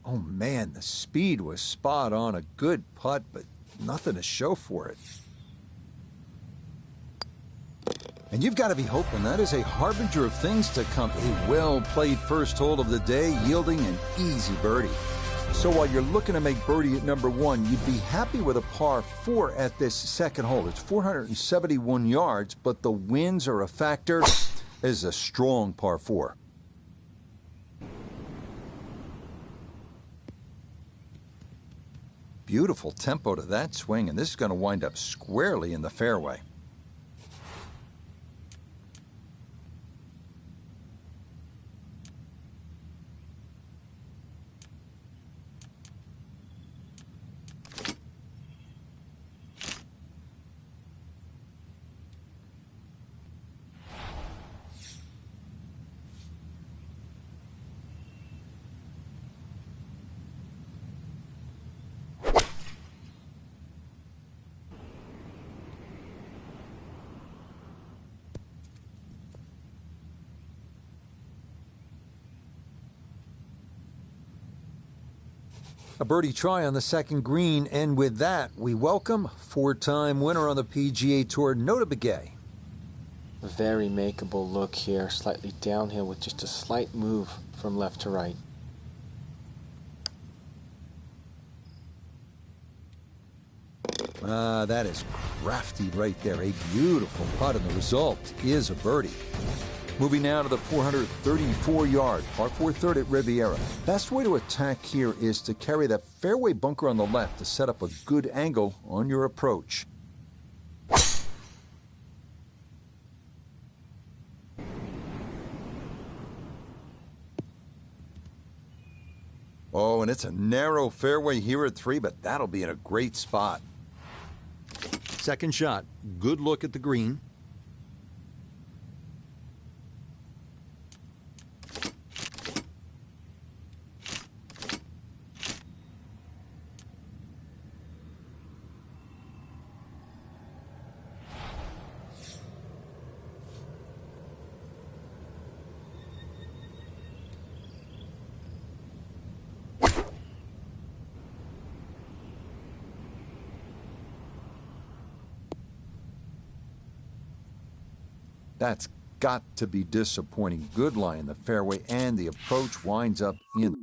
Oh man, the speed was spot on. A good putt, but nothing to show for it. And you've got to be hoping that is a harbinger of things to come. A well-played first hole of the day, yielding an easy birdie. So while you're looking to make birdie at number 1, you'd be happy with a par 4 at this second hole. It's 471 yards, but the winds are a factor. This is a strong par 4. Beautiful tempo to that swing, and this is going to wind up squarely in the fairway. A birdie try on the second green, and with that, we welcome four-time winner on the PGA Tour, Notah Begay. A very makeable look here, slightly downhill with just a slight move from left to right. That is crafty right there. A beautiful putt, and the result is a birdie. Moving now to the 434-yard par 4 third at Riviera. Best way to attack here is to carry that fairway bunker on the left to set up a good angle on your approach. Oh, and it's a narrow fairway here at 3, but that'll be in a great spot. Second shot, good look at the green. That's got to be disappointing. Good lie in the fairway, and the approach winds up in.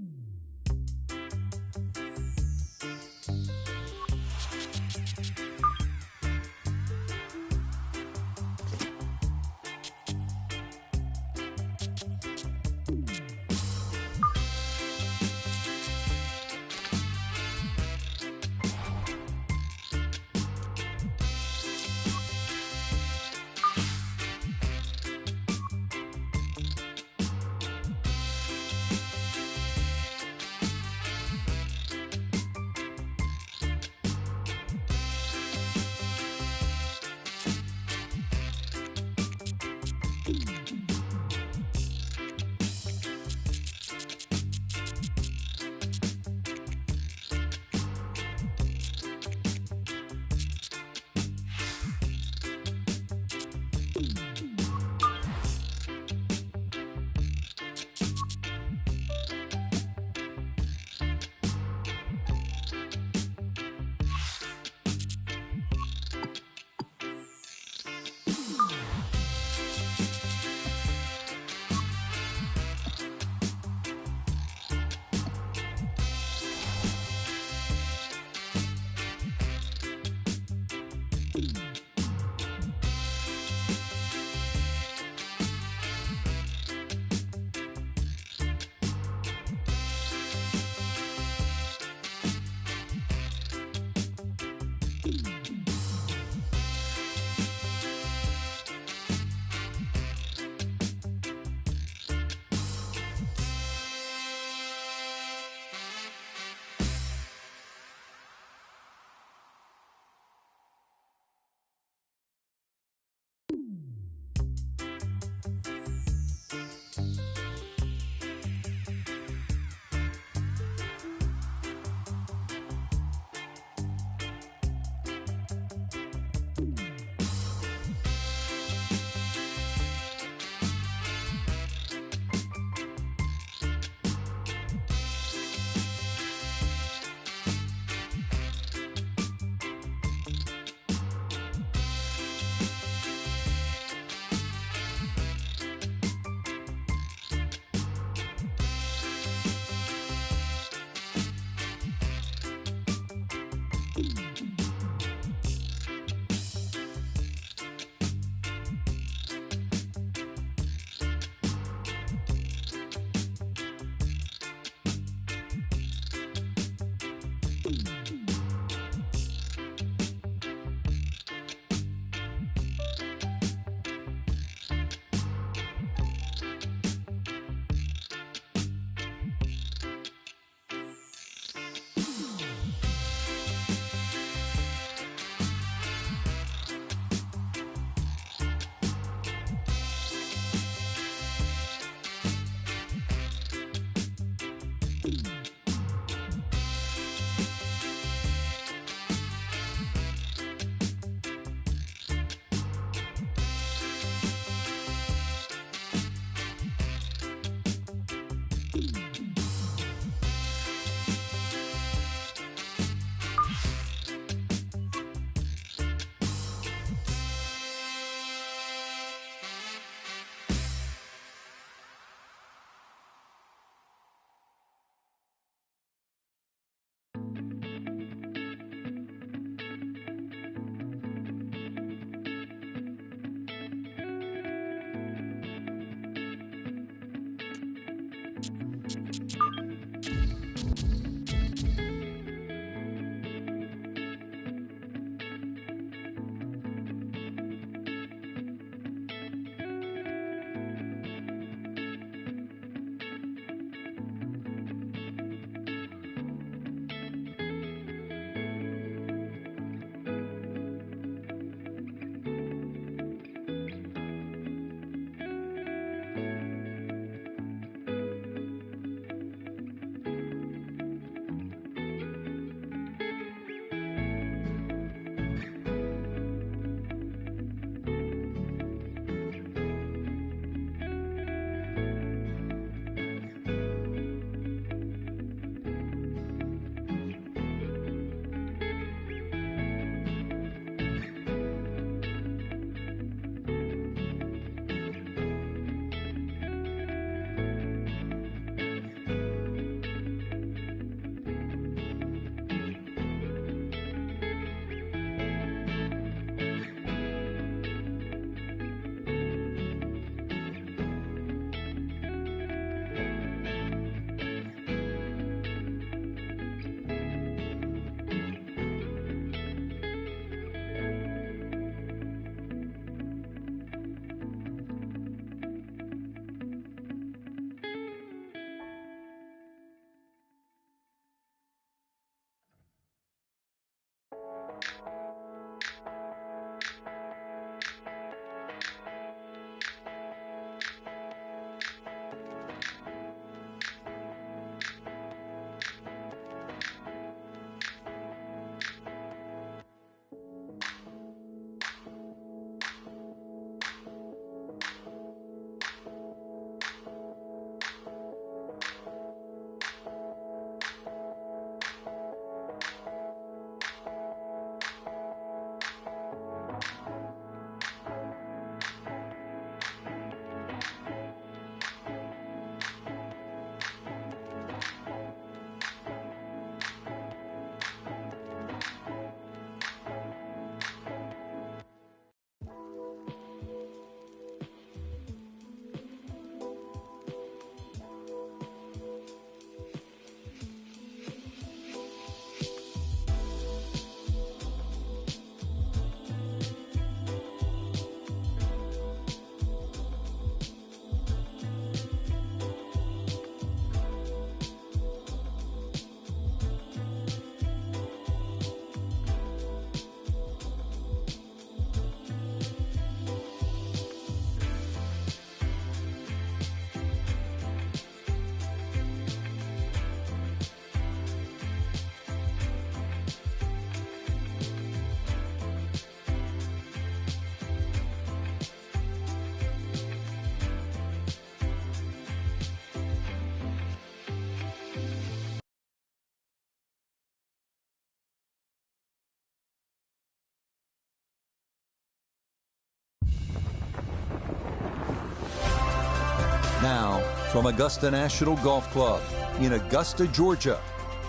Now, from Augusta National Golf Club in Augusta, Georgia,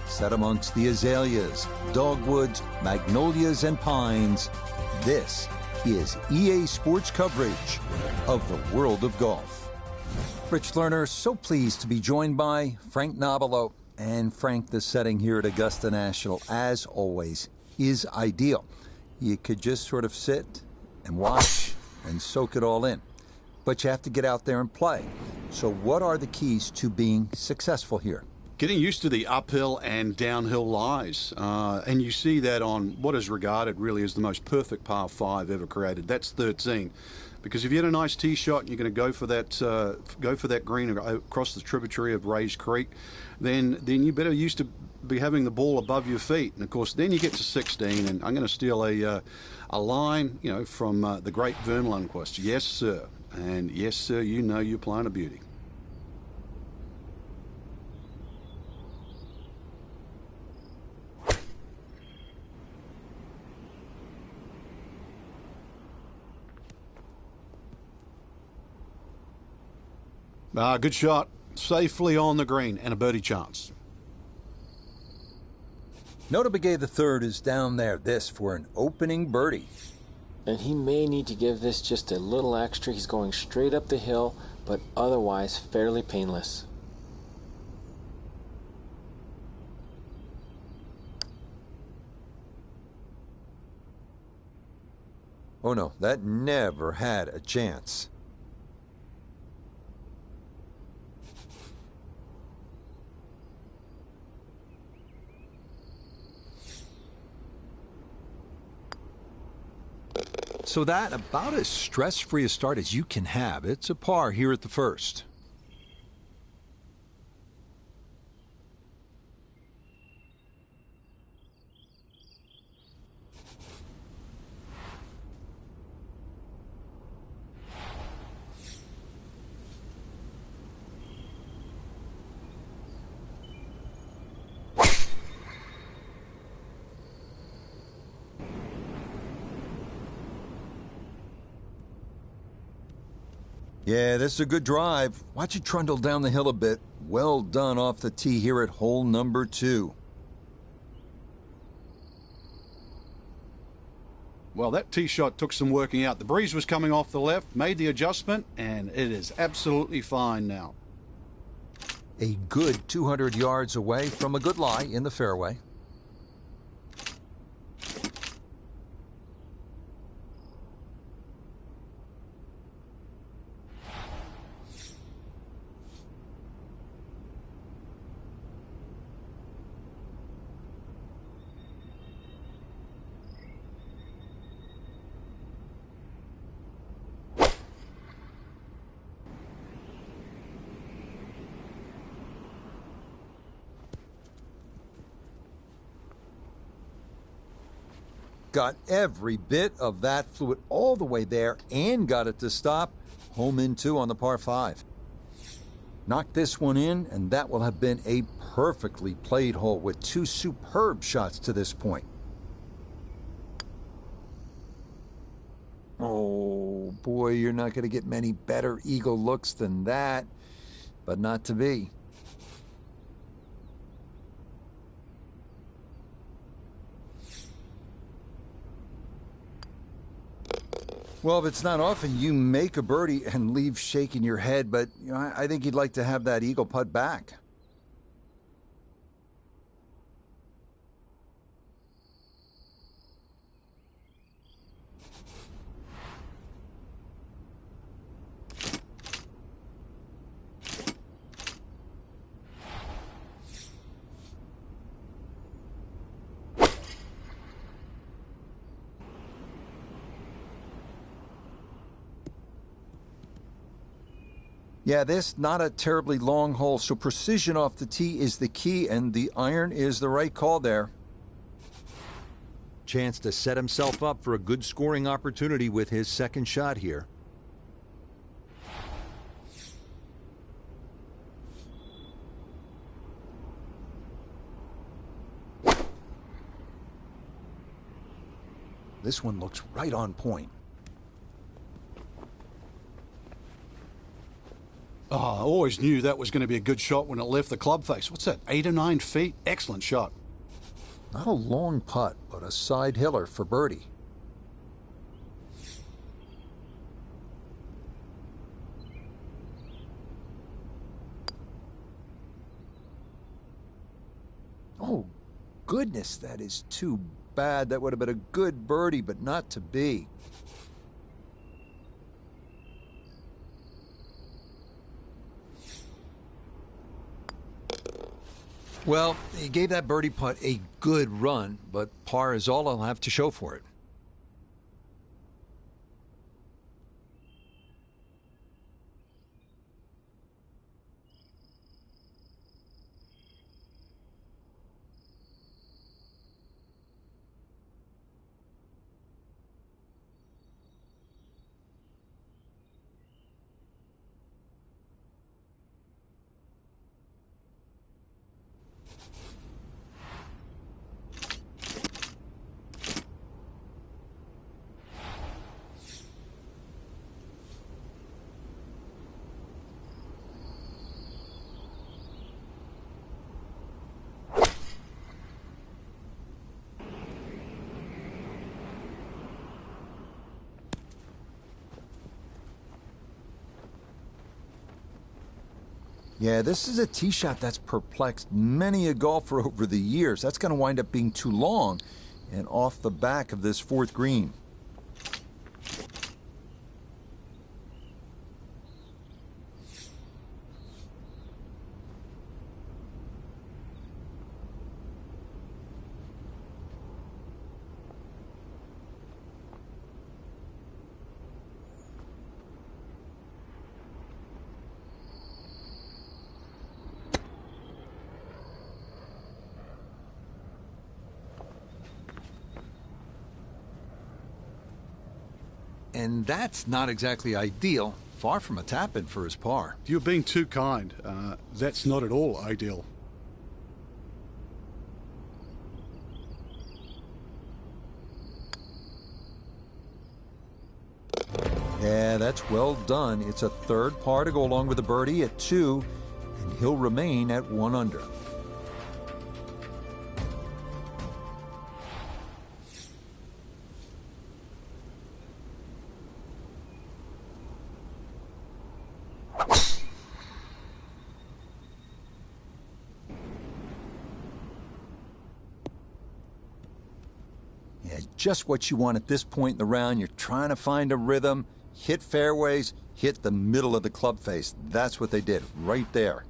set amongst the azaleas, dogwoods, magnolias, and pines, this is EA Sports coverage of the world of golf. Rich Lerner, so pleased to be joined by Frank Nobilo. And Frank, the setting here at Augusta National, as always, is ideal. You could just sort of sit and watch and soak it all in. But you have to get out there and play. So what are the keys to being successful here? Getting used to the uphill and downhill lies. And you see that on what is regarded really as the most perfect par 5 ever created. That's 13. Because if you hit a nice tee shot and you're going to go for that green across the tributary of Rays Creek, then you better used to be having the ball above your feet. And of course, then you get to 16, and I'm going to steal a line, from the great Vern Lundquist. Yes, sir, and yes, sir, you know you're playing a beauty. Good shot. Safely on the green and a birdie chance. Notah Begay III is down there. This for an opening birdie. And he may need to give this just a little extra. He's going straight up the hill, but otherwise fairly painless. Oh no, that never had a chance. So that about as stress-free a start as you can have. It's a par here at the first. Yeah, this is a good drive. Watch it trundle down the hill a bit. Well done off the tee here at hole number 2. Well, that tee shot took some working out. The breeze was coming off the left, made the adjustment, and it is absolutely fine now. A good 200 yards away from a good lie in the fairway. Got every bit of that, flew it all the way there and got it to stop. Home in 2 on the par 5. Knocked this one in, and that will have been a perfectly played hole with 2 superb shots to this point. Oh boy, you're not going to get many better eagle looks than that, but not to be. Well, if it's not often you make a birdie and leave shaking your head, but I think you'd like to have that eagle putt back. Yeah, this not a terribly long hole, so precision off the tee is the key, and the iron is the right call there. Chance to set himself up for a good scoring opportunity with his second shot here. This one looks right on point. Oh, I always knew that was going to be a good shot when it left the club face. What's that, 8 or 9 feet? Excellent shot. Not a long putt, but a side hiller for birdie. goodness, that is too bad. That would have been a good birdie, but not to be. Well, he gave that birdie putt a good run, but par is all I'll have to show for it. Yeah, this is a tee shot that's perplexed many a golfer over the years. That's going to wind up being too long and off the back of this fourth green. And that's not exactly ideal. Far from a tap-in for his par. You're being too kind. That's not at all ideal. Yeah, that's well done. It's a third par to go along with the birdie at 2, and he'll remain at 1 under. Yeah, just what you want at this point in the round. You're trying to find a rhythm, hit fairways, hit the middle of the club face. That's what they did right there.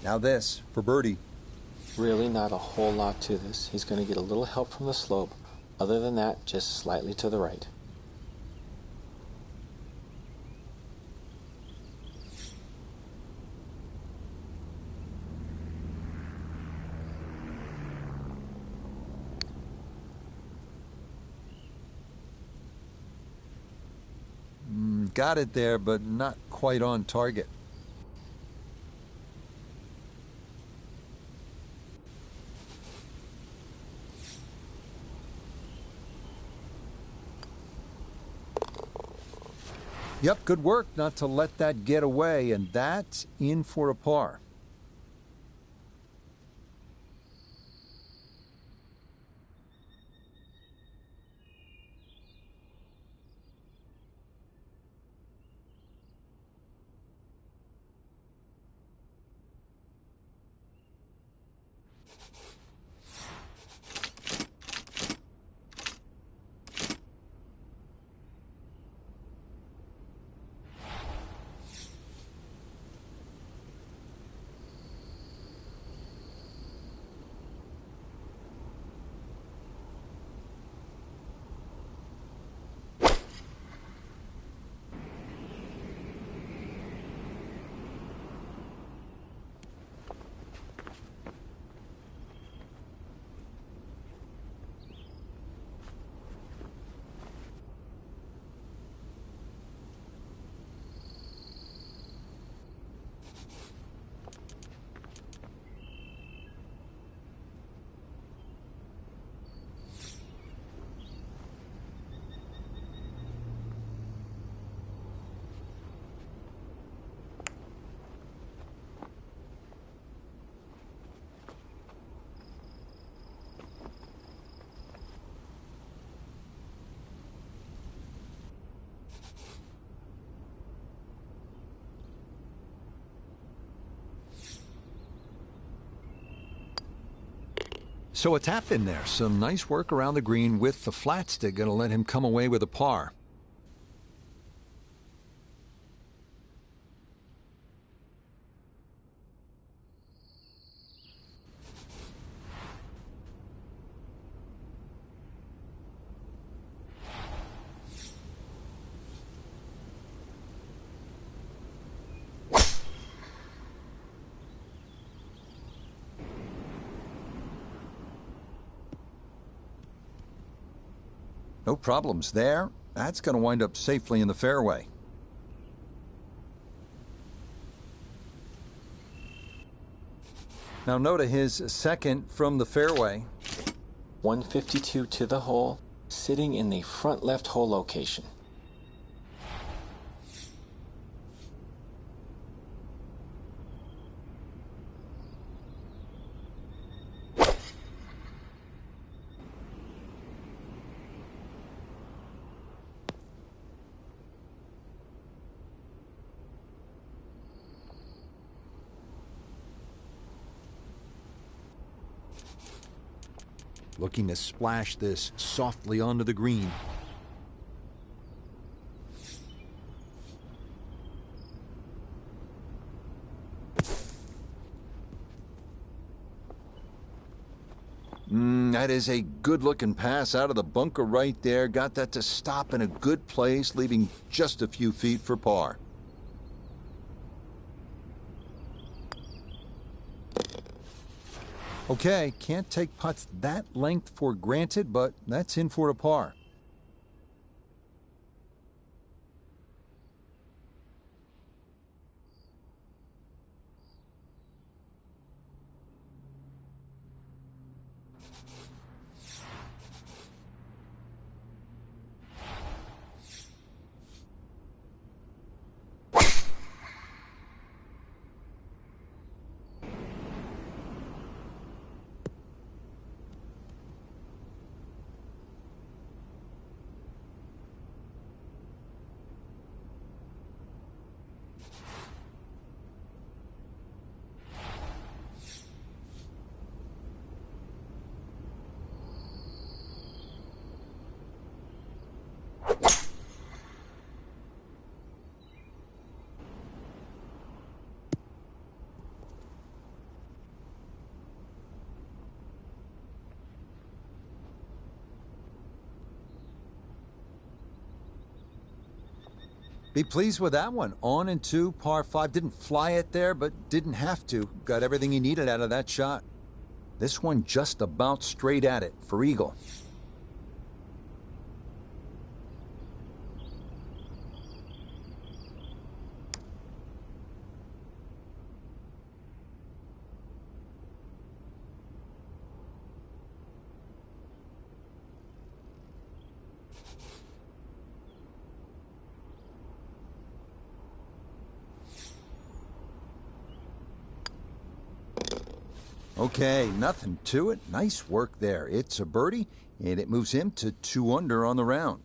Now this for birdie. Really not a whole lot to this. He's going to get a little help from the slope. Other than that, just slightly to the right. Got it there, but not quite on target. Yep, good work not to let that get away, and that's in for a par. So a tap in there. Some nice work around the green with the flat stick. Going to let him come away with a par. No problems there. That's going to wind up safely in the fairway. Now note his second from the fairway. 152 to the hole, sitting in the front left hole location. Looking to splash this softly onto the green. That is a good-looking pass out of the bunker right there. Got that to stop in a good place, leaving just a few feet for par. Okay, can't take putts that length for granted, but that's in for a par. Be pleased with that one. On and two, par 5. Didn't fly it there, but didn't have to. Got everything he needed out of that shot. This one just about straight at it for eagle. Okay, nothing to it. Nice work there. It's a birdie, and it moves him to 2 under on the round.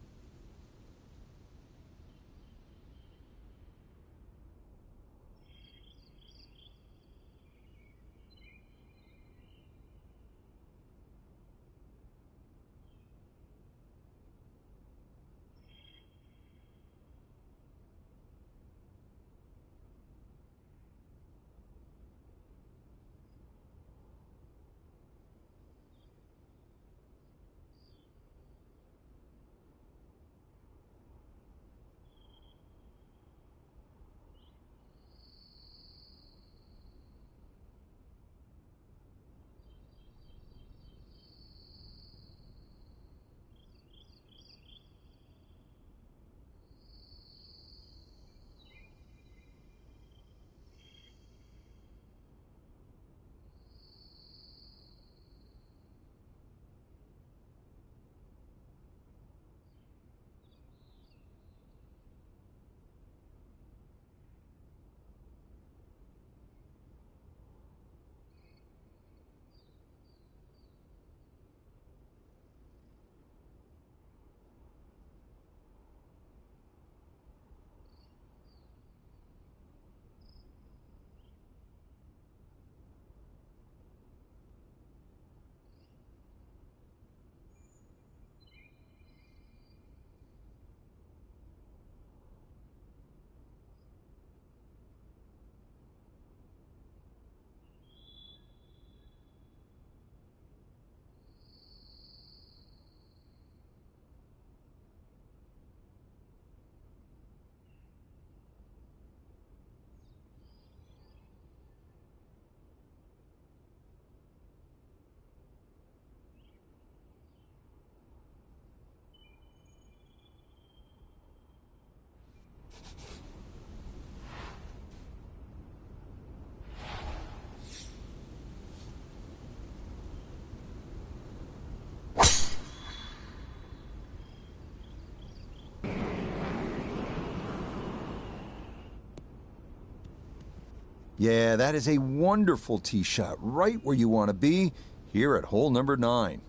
Yeah, that is a wonderful tee shot, right where you want to be here at hole number 9.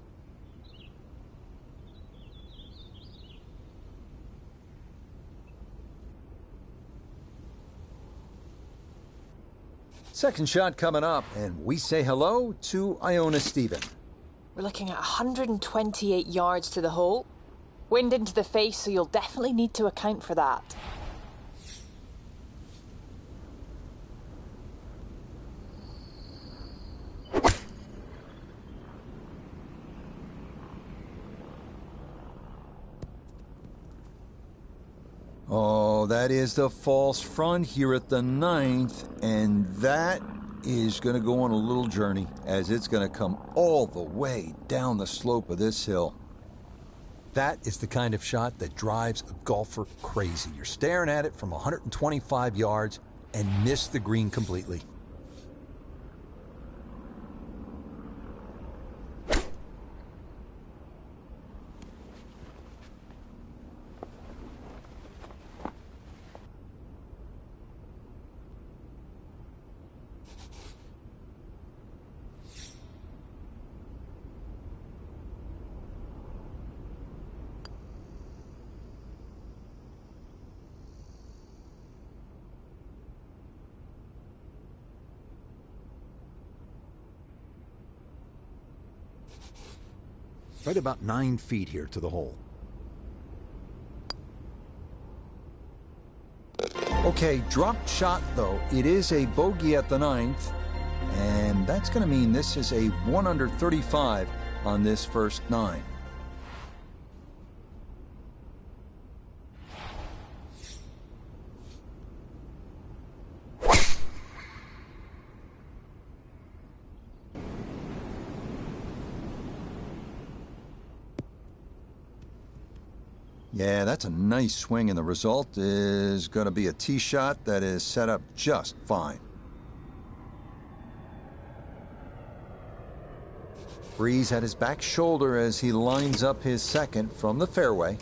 Second shot coming up, and we say hello to Iona Stephen. We're looking at 128 yards to the hole. Wind into the face, so you'll definitely need to account for that. Oh, that is the false front here at the 9th, and that is going to go on a little journey as it's going to come all the way down the slope of this hill. That is the kind of shot that drives a golfer crazy. You're staring at it from 125 yards and miss the green completely. Right about 9 feet here to the hole. Okay, drop shot though. It is a bogey at the 9th, and that's going to mean this is a 1 under 35 on this first 9. Yeah, that's a nice swing, and the result is going to be a tee shot that is set up just fine. Breeze at his back shoulder as he lines up his second from the fairway.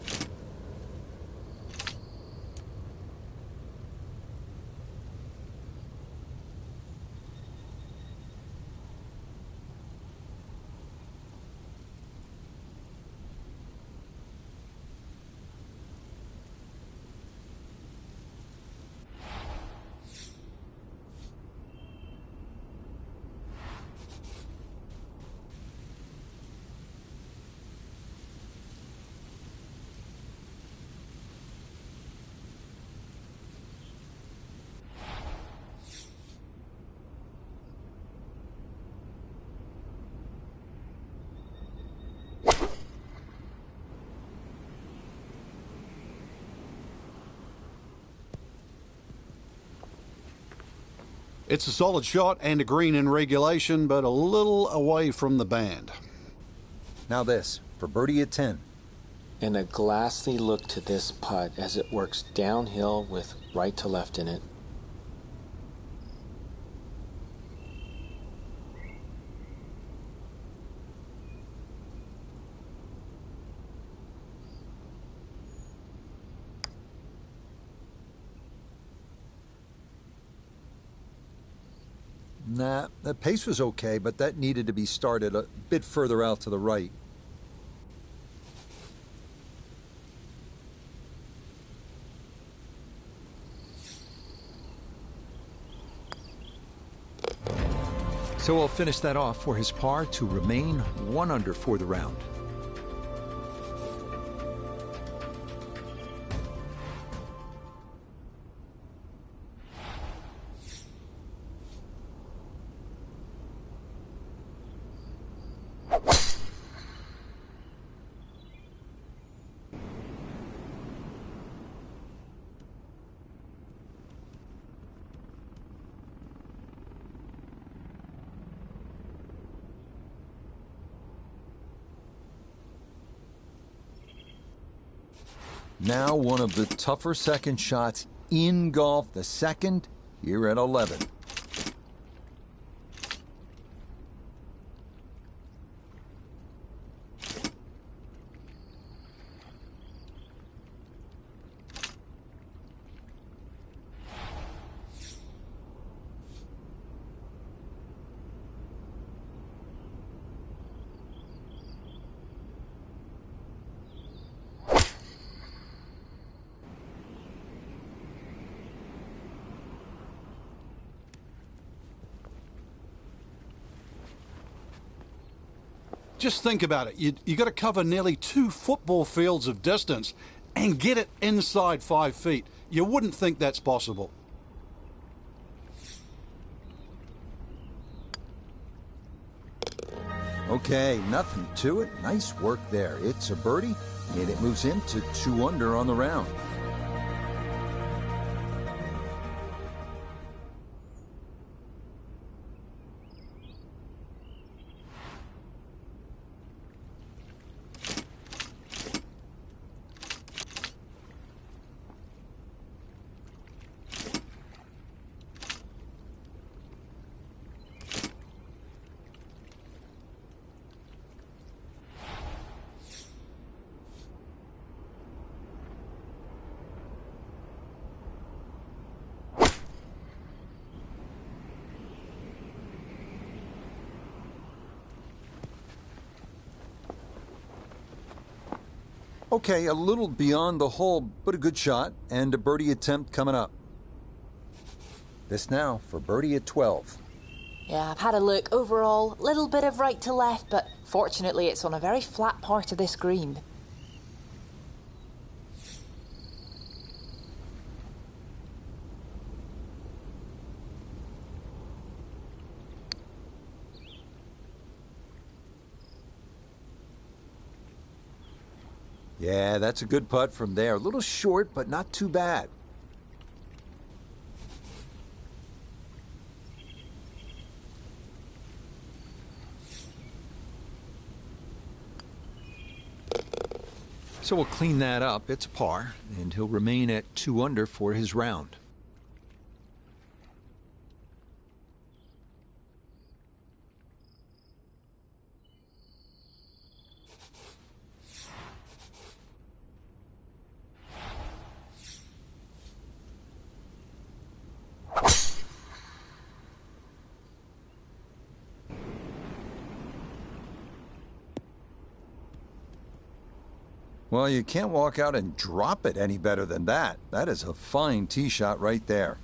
It's a solid shot and a green in regulation, but a little away from the band. Now this, for birdie at 10. And a glassy look to this putt as it works downhill with right to left in it. Nah, the pace was okay, but that needed to be started a bit further out to the right. So we'll finish that off for his par to remain 1 under for the round. Now one of the tougher second shots in golf, the second here at 11. Just think about it. You got to cover nearly 2 football fields of distance and get it inside 5 feet. You wouldn't think that's possible. Okay, nothing to it. Nice work there. It's a birdie, and it moves him to 2 under on the round. Okay, a little beyond the hole, but a good shot, and a birdie attempt coming up. This now for birdie at 12. Yeah, I've had a look. Overall, little bit of right to left, but fortunately it's on a very flat part of this green. Yeah, that's a good putt from there. A little short, but not too bad. So we'll clean that up. It's a par, and he'll remain at 2 under for his round. Well, you can't walk out and drop it any better than that. That is a fine tee shot right there.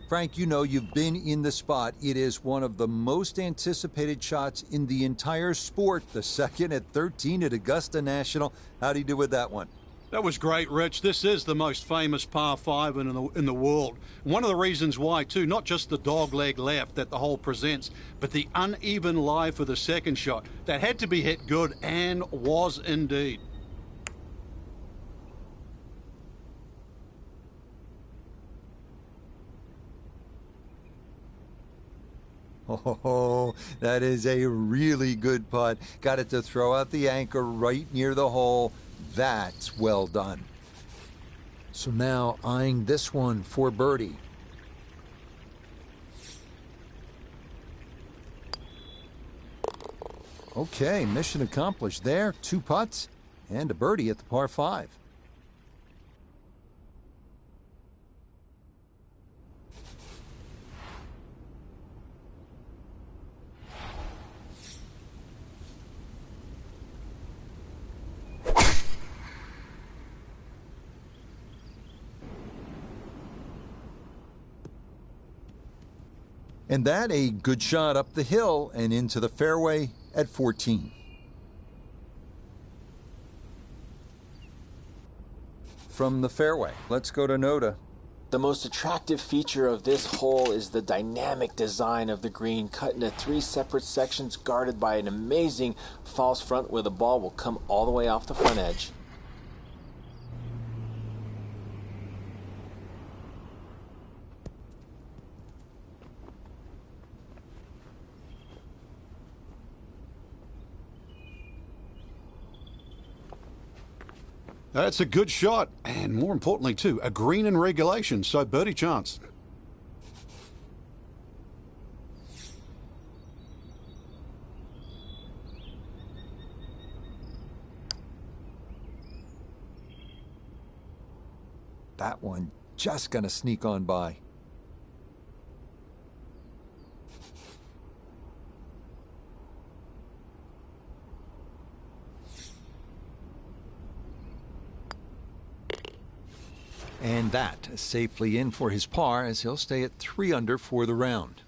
Frank, you know you've been in the spot. It is one of the most anticipated shots in the entire sport. The second at 13 at Augusta National. How do you do with that one? That was great, Rich. This is the most famous par 5 in the world. One of the reasons why, too, not just the dogleg left that the hole presents, but the uneven lie for the second shot. That had to be hit good, and was indeed. Oh, that is a really good putt. Got it to throw out the anchor right near the hole. That's well done. So now eyeing this one for birdie. Okay, mission accomplished there. 2 putts and a birdie at the par 5. And that a good shot up the hill and into the fairway at 14. From the fairway, let's go to Noda. The most attractive feature of this hole is the dynamic design of the green, cut into 3 separate sections guarded by an amazing false front where the ball will come all the way off the front edge. That's a good shot, and more importantly, too, a green in regulation, so birdie chance. that one just gonna sneak on by. And that safely in for his par as he'll stay at 3 under for the round.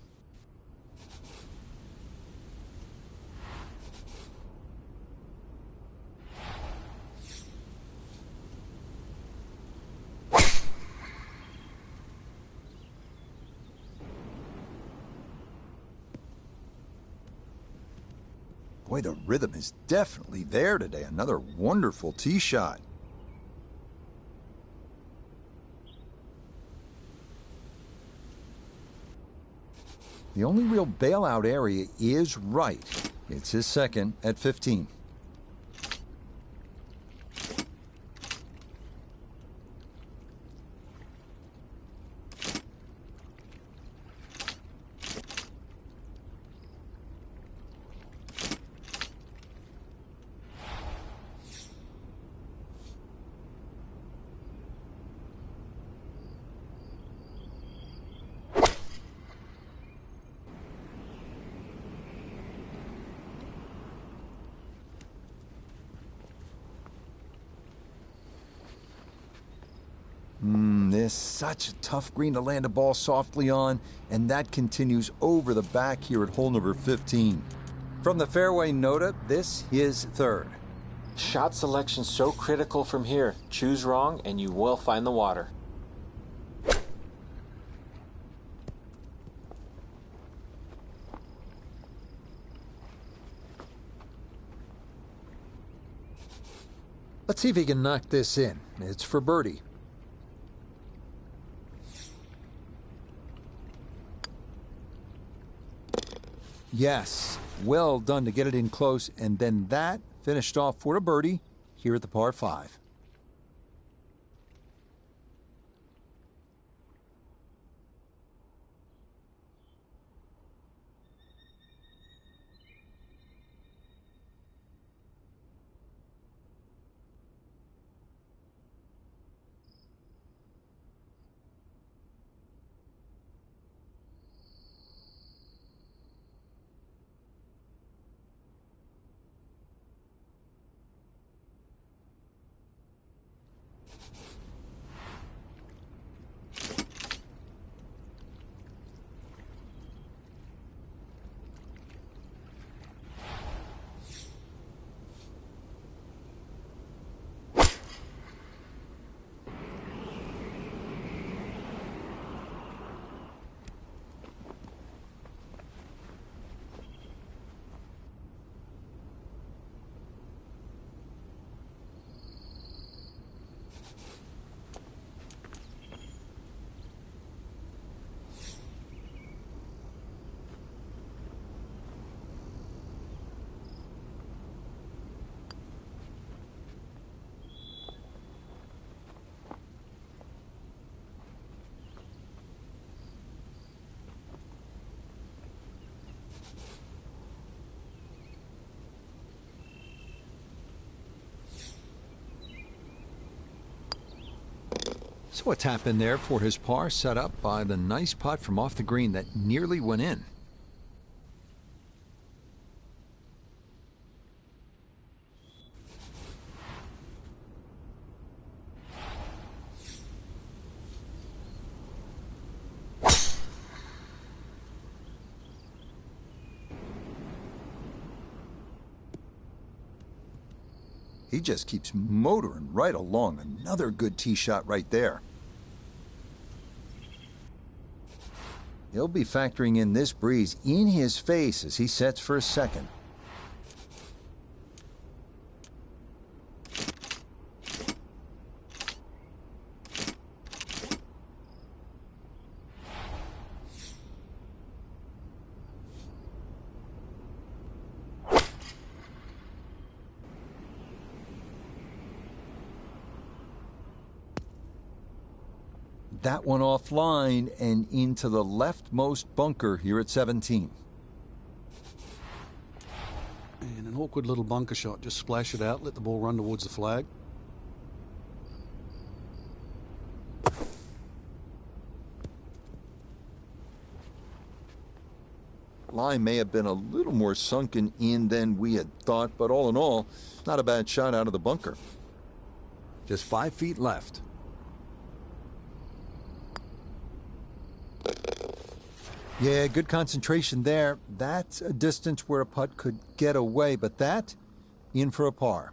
Boy, the rhythm is definitely there today. Another wonderful tee shot. The only real bailout area is right. It's his second at 15. This is such a tough green to land a ball softly on, and that continues over the back here at hole number 15. From the fairway nota, this is third. Shot selection so critical from here. Choose wrong and you will find the water. Let's see if he can knock this in. It's for birdie. Yes, well done to get it in close, and then that finished off for a birdie here at the par 5. So a tap in there for his par, set up by the nice putt from off the green that nearly went in. He just keeps motoring right along. Another good tee shot right there. He'll be factoring in this breeze in his face as he sets for a second. That one offline and into the leftmost bunker here at 17. And an awkward little bunker shot. Just splash it out, let the ball run towards the flag. lie may have been a little more sunken in than we had thought, but all in all, not a bad shot out of the bunker. Just 5 feet left. Yeah, good concentration there. That's a distance where a putt could get away, but that, in for a par.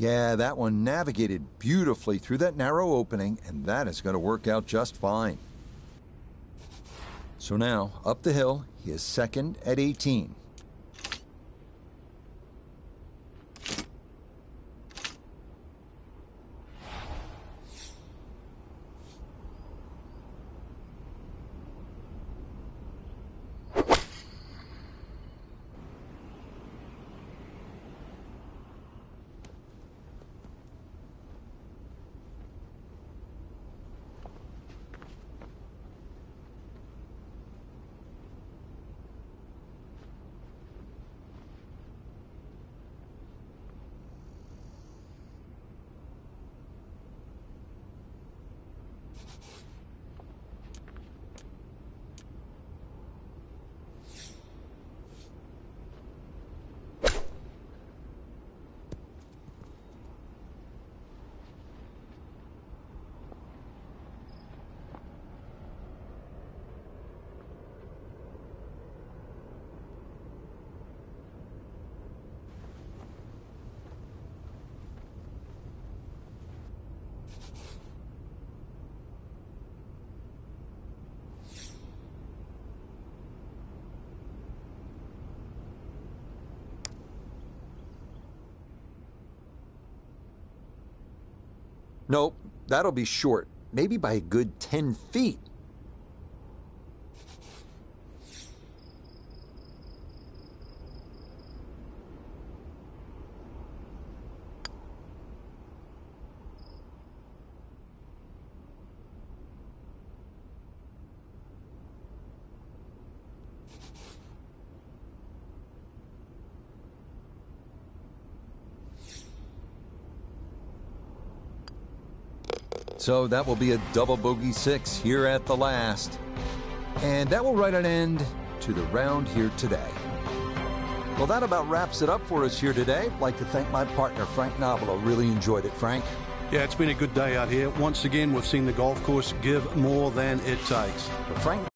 Yeah, that one navigated beautifully through that narrow opening, and that is going to work out just fine. So now, up the hill, he is second at 18. Nope, that'll be short. Maybe by a good 10 feet. So that will be a double bogey 6 here at the last. And that will write an end to the round here today. Well, that about wraps it up for us here today. I'd like to thank my partner, Frank Nobilo. Really enjoyed it, Frank. Yeah, it's been a good day out here. Once again, we've seen the golf course give more than it takes. But Frank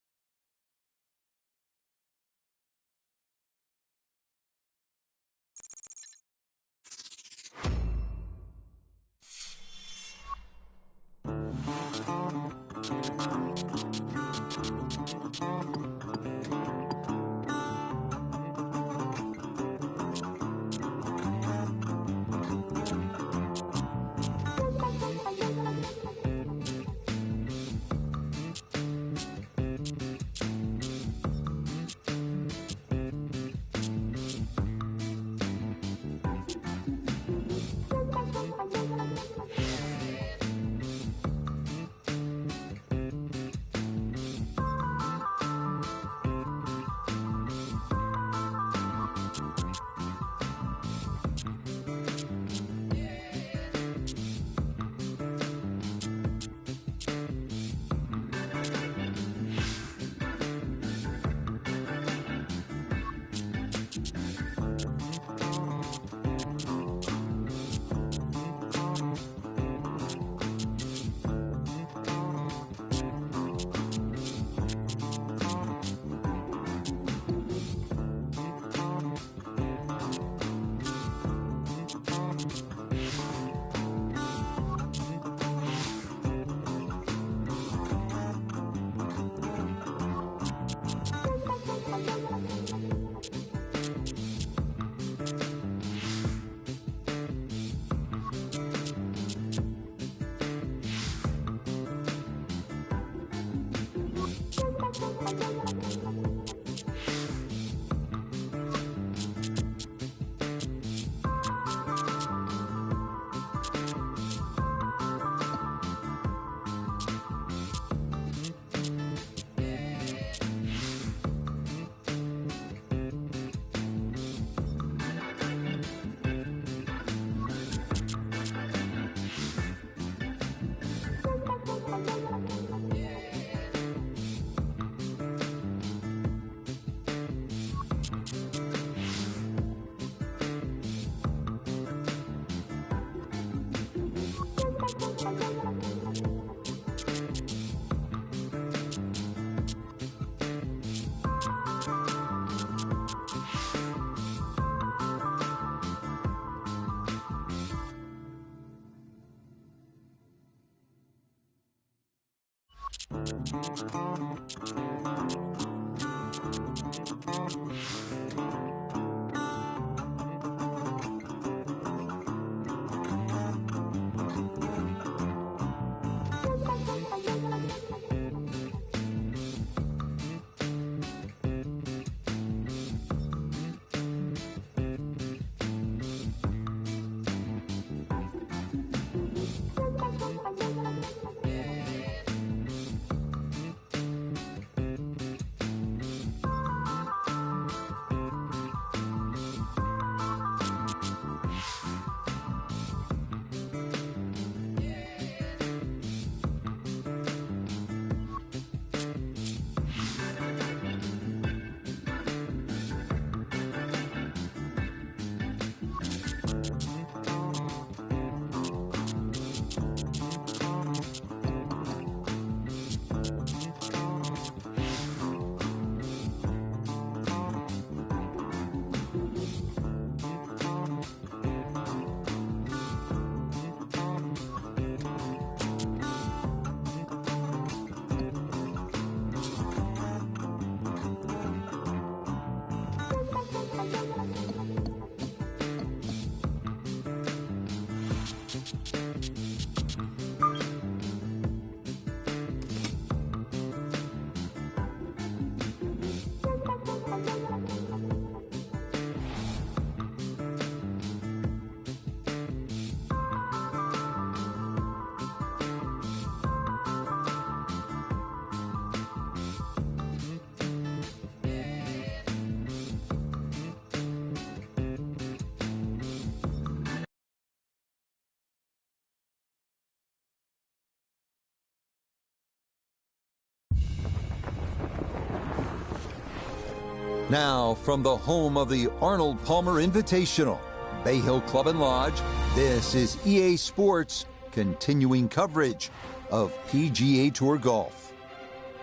Now, from the home of the Arnold Palmer Invitational, Bay Hill Club and Lodge, this is EA Sports continuing coverage of PGA Tour Golf.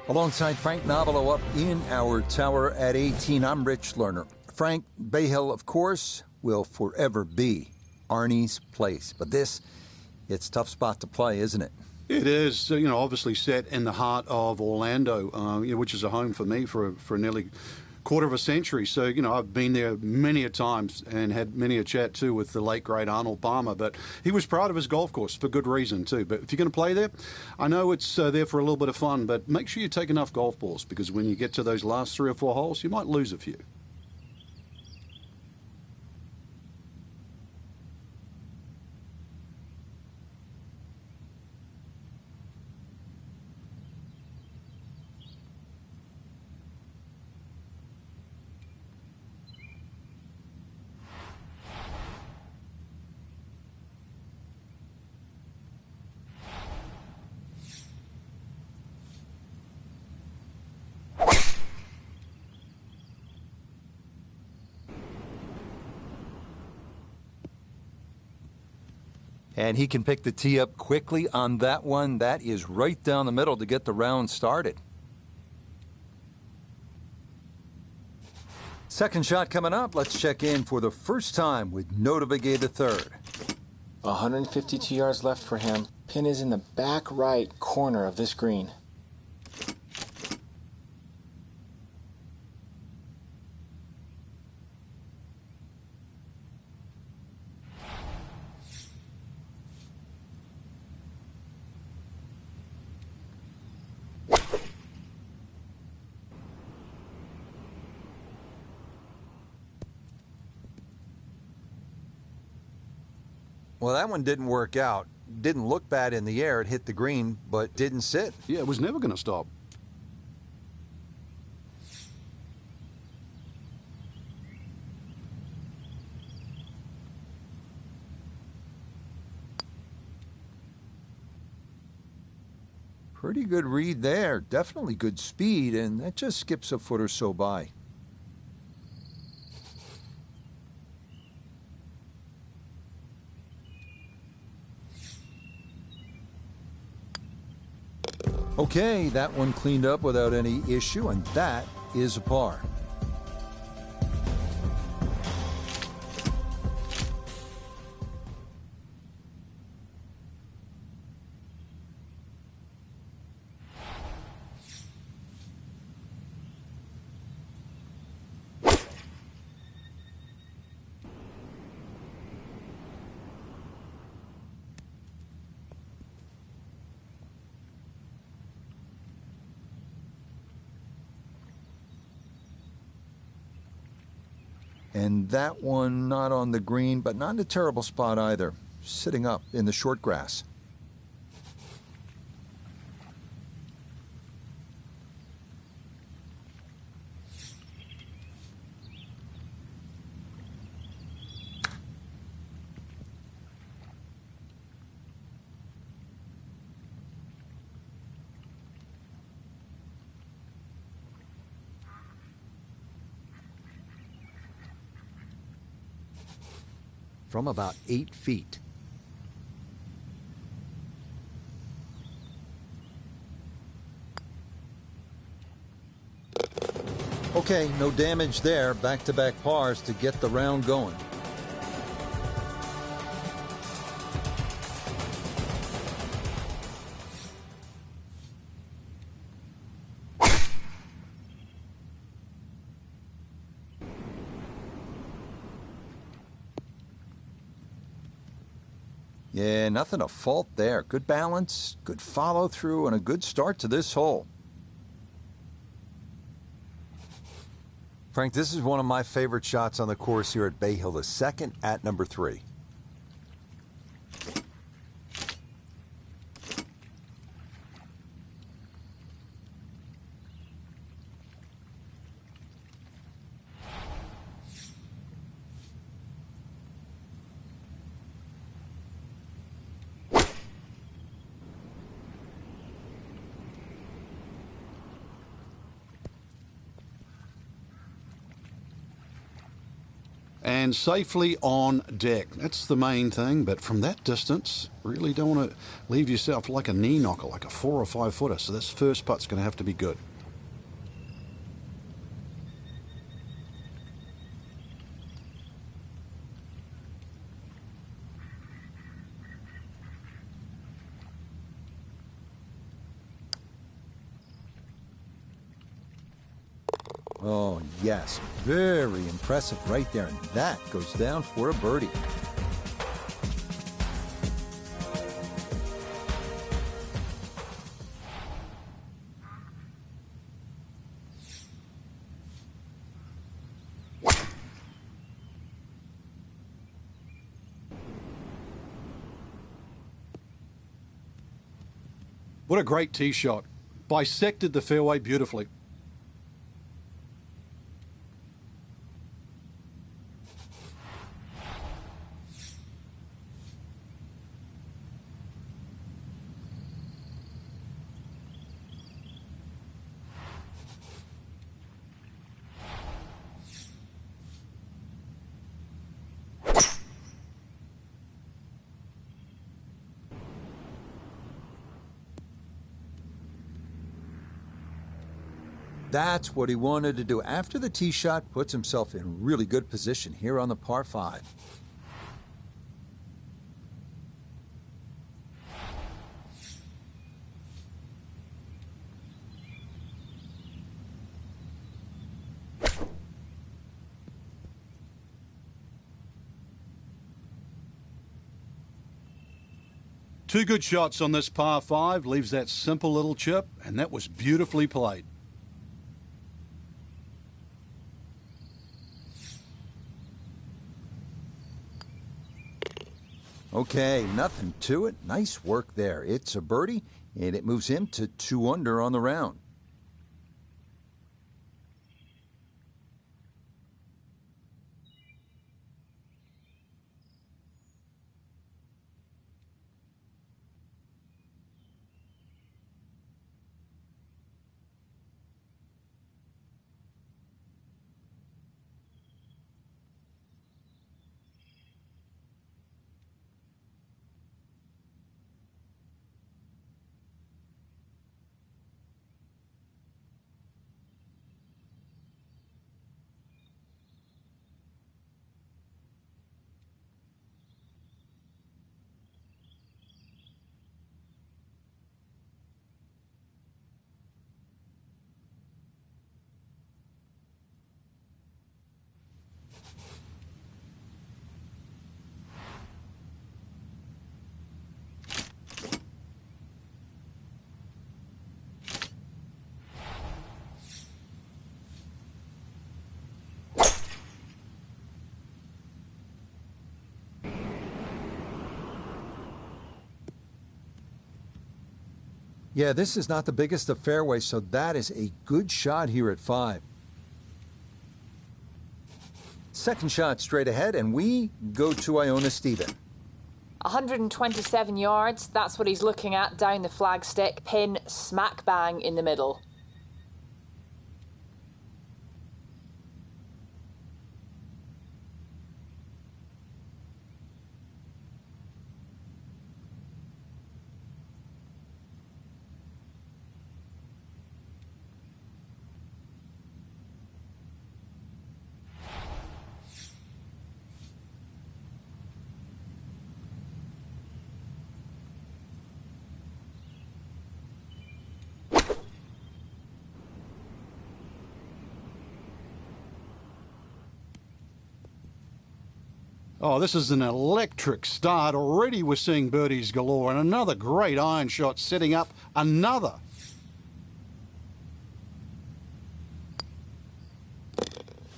Alongside Frank Nobilo up in our tower at 18, I'm Rich Lerner. Frank, Bay Hill, of course, will forever be Arnie's place. But it's a tough spot to play, isn't it? It is, obviously set in the heart of Orlando, which is a home for me for nearly quarter of a century. So, I've been there many a times and had many a chat, too, with the late, great Arnold Palmer. But he was proud of his golf course for good reason, too. But if you're going to play there, I know it's there for a little bit of fun, but make sure you take enough golf balls, because when you get to those last 3 or 4 holes, you might lose a few. And he can pick the tee up quickly on that one. That is right down the middle to get the round started. Second shot coming up. Let's check in for the first time with Notah Begay III. 152 yards left for him. Pin is in the back right corner of this green. Well, that one didn't work out. Didn't look bad in the air. It hit the green, but didn't sit. Yeah, it was never going to stop. Pretty good read there. Definitely good speed, and that just skips a foot or so by. Okay, that one cleaned up without any issue, and that is a par. And that one not on the green, but not in a terrible spot either. Sitting up in the short grass. From about 8 feet. Okay, no damage there. Back-to-back pars to get the round going. Yeah, nothing to fault there. Good balance, good follow-through, and a good start to this hole. Frank, this is one of my favorite shots on the course here at Bay Hill, the second at number 3. And safely on deck. That's the main thing, but from that distance, really don't want to leave yourself like a knee knocker, like a 4 or 5 footer. So this first putt's going to have to be good. Oh, yes. Very impressive right there. And that goes down for a birdie. What a great tee shot. Bisected the fairway beautifully. That's what he wanted to do. After the tee shot, puts himself in really good position here on the par 5. Two good shots on this par 5, leaves that simple little chip, and that was beautifully played. Okay, nothing to it. Nice work there. It's a birdie, and it moves him to 2 under on the round. Yeah, this is not the biggest of fairways, so that is a good shot here at 5. Second shot straight ahead, and we go to Iona Stephen. 127 yards, that's what he's looking at down the flagstick, pin smack bang in the middle. Oh, this is an electric start. Already we're seeing birdies galore, and another great iron shot setting up another.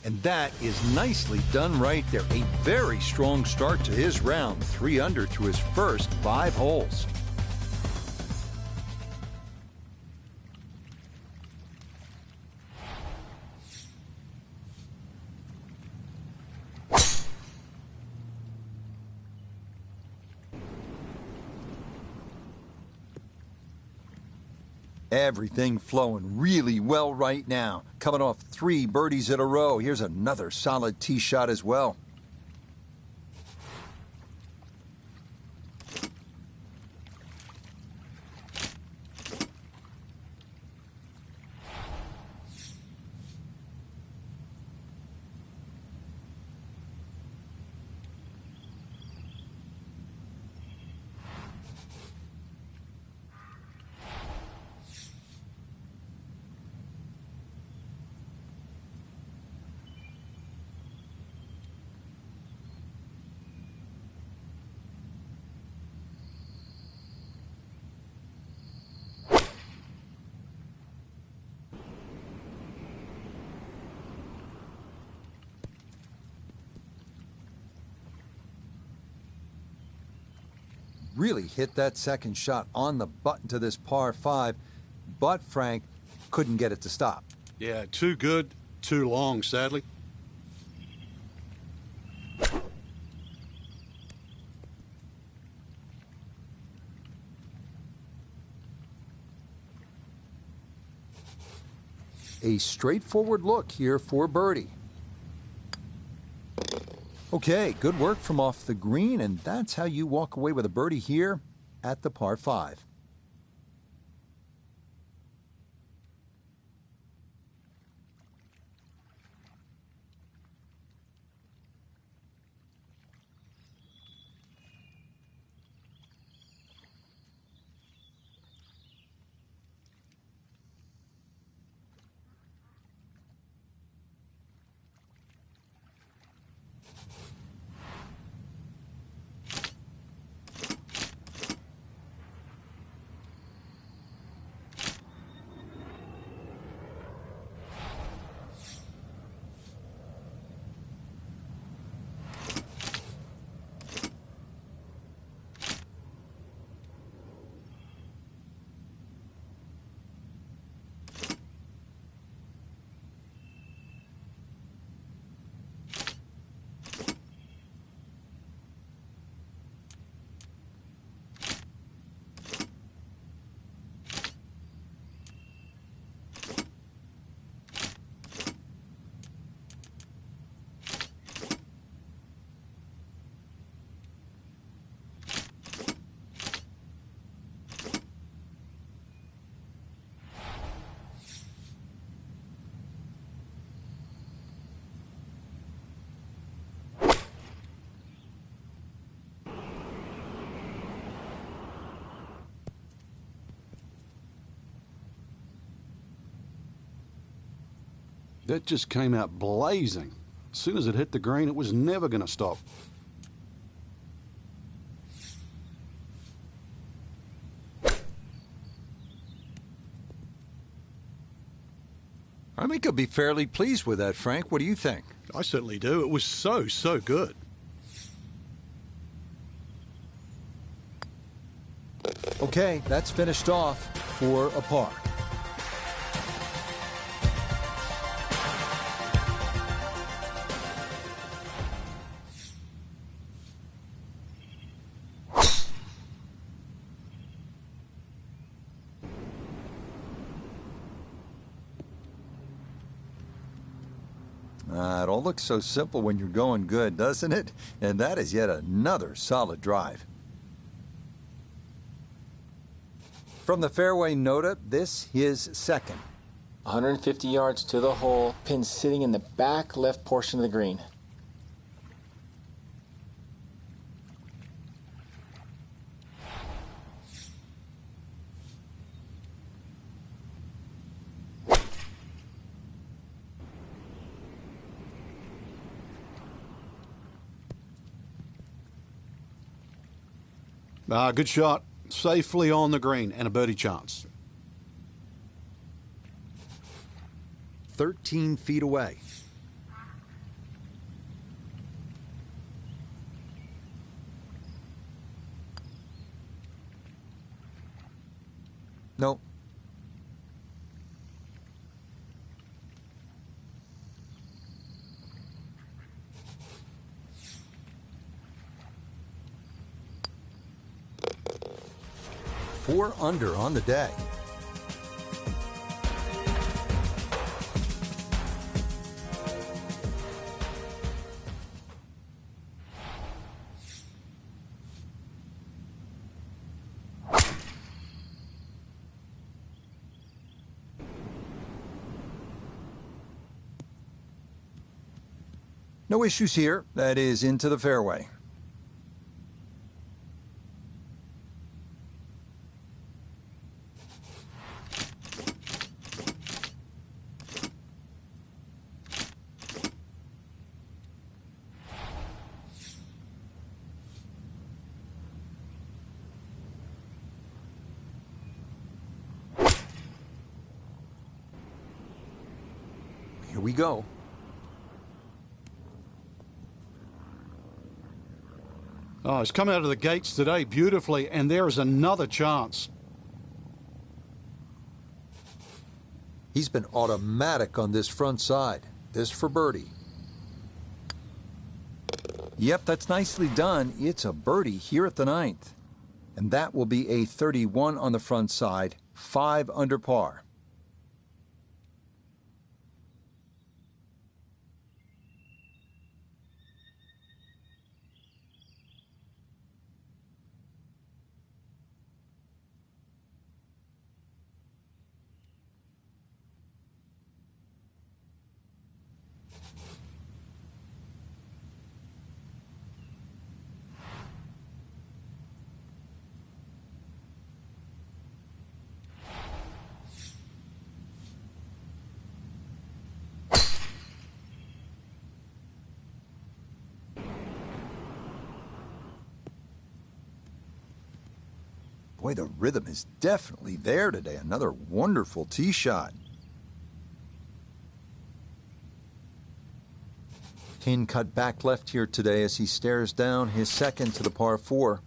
And that is nicely done right there. A very strong start to his round. 3 under through his first 5 holes. Everything flowing really well right now. Coming off 3 birdies in a row. Here's another solid tee shot as well. Really hit that second shot on the button to this par 5, but Frank couldn't get it to stop. Yeah, too good, too long, sadly. A straightforward look here for birdie. Okay, good work from off the green, and that's how you walk away with a birdie here at the par 5. That just came out blazing. As soon as it hit the green, it was never going to stop. I think I'll be fairly pleased with that, Frank. What do you think? I certainly do. It was so good. Okay, that's finished off. for a par. It all looks so simple when you're going good, doesn't it? And that is yet another solid drive. From the fairway nota, this is second. 150 yards to the hole, pin sitting in the back left portion of the green. Good shot. Safely on the green and a birdie chance. 13 feet away. Nope. Four under on the day. No issues here. That is into the fairway. Here we go. Oh, it's come out of the gates today beautifully, and there is another chance. He's been automatic on this front side. This for birdie. Yep, that's nicely done. It's a birdie here at the ninth. And that will be a 31 on the front side, 5 under par. Boy, the rhythm is definitely there today. Another wonderful tee shot. Kane cut back left here today as he stares down his second to the par 4.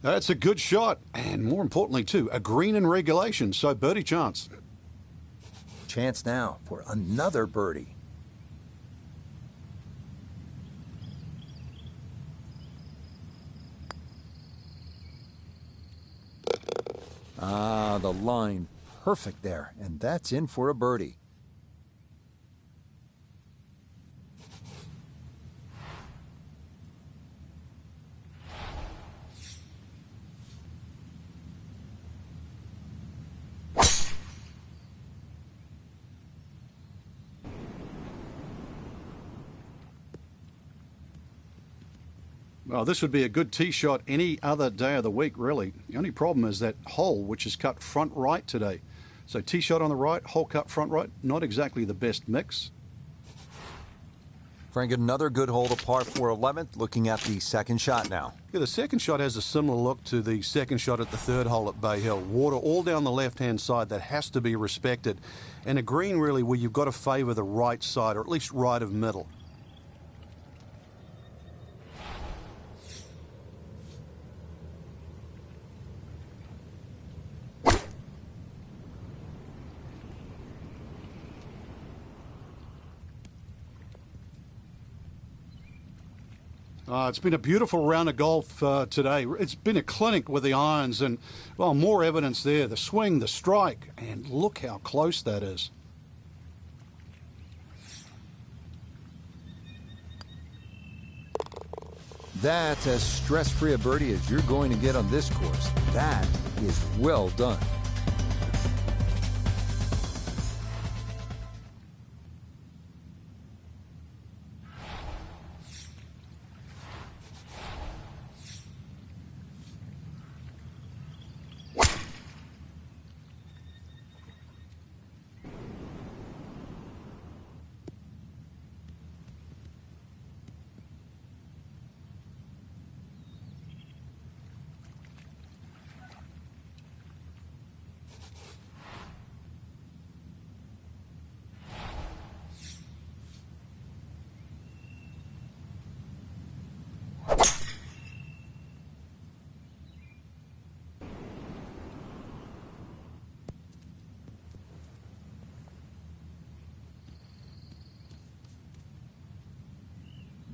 That's a good shot, and more importantly, too, a green in regulation, so birdie chance. Chance now for another birdie. The line perfect there, and that's in for a birdie. Well, this would be a good tee shot any other day of the week, really. The only problem is that hole, which is cut front right today. So tee shot on the right, hole cut front right, not exactly the best mix. Frank, another good hole to par 4 11th. Looking at the second shot now. Yeah, the second shot has a similar look to the second shot at the third hole at Bay Hill. Water all down the left-hand side. That has to be respected. And a green, really, where you've got to favour the right side, or at least right of middle. It's been a beautiful round of golf today. It's been a clinic with the irons and, well, more evidence there. The swing, the strike, and look how close that is. That's as stress-free a birdie as you're going to get on this course. That is well done.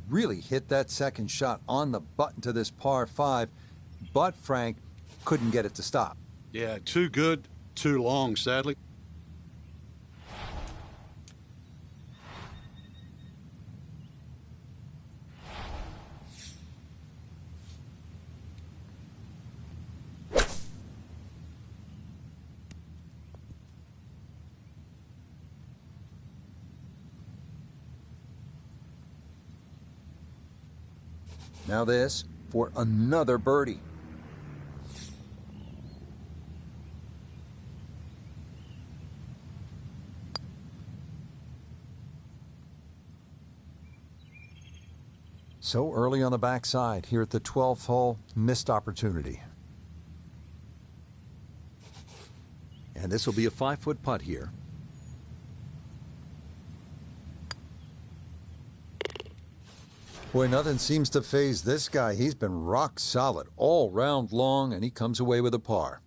Really hit that second shot on the button to this par 5, but Frank couldn't get it to stop. Yeah, too good, too long, sadly. Now this for another birdie. So early on the backside here at the 12th hole, missed opportunity. And this will be a 5-foot putt here. Boy, nothing seems to faze this guy. He's been rock solid all round long, and he comes away with a par.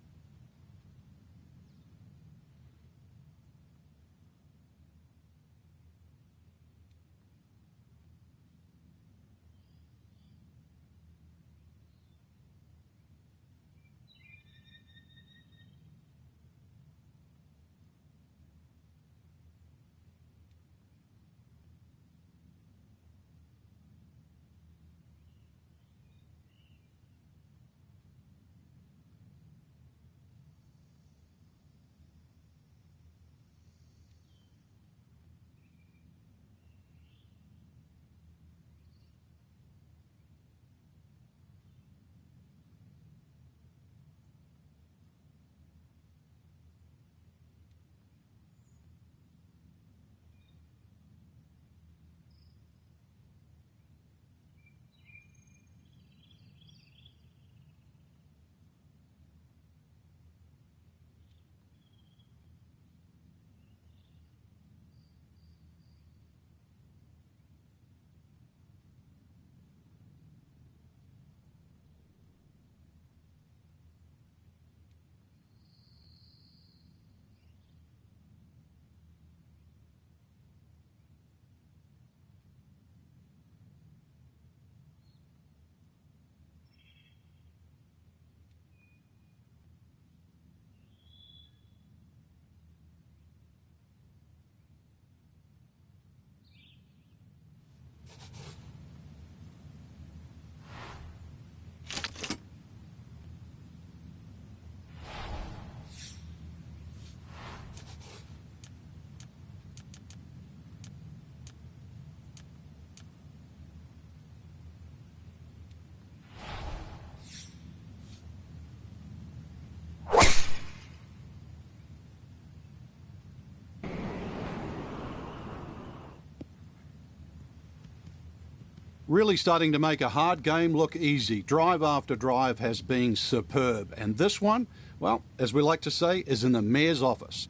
Really starting to make a hard game look easy. Drive after drive has been superb. And this one, well, as we like to say, is in the mayor's office.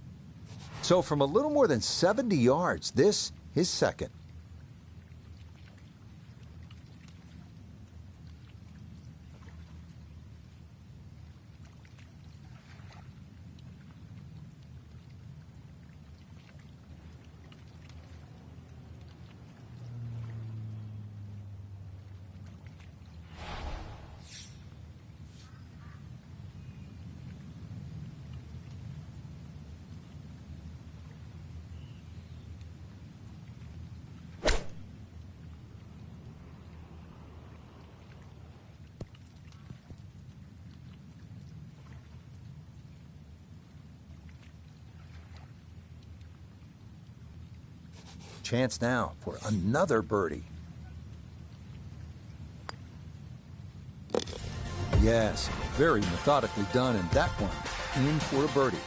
So from a little more than 70 yards, this is second. Chance now for another birdie. Yes, very methodically done, and that one in for a birdie.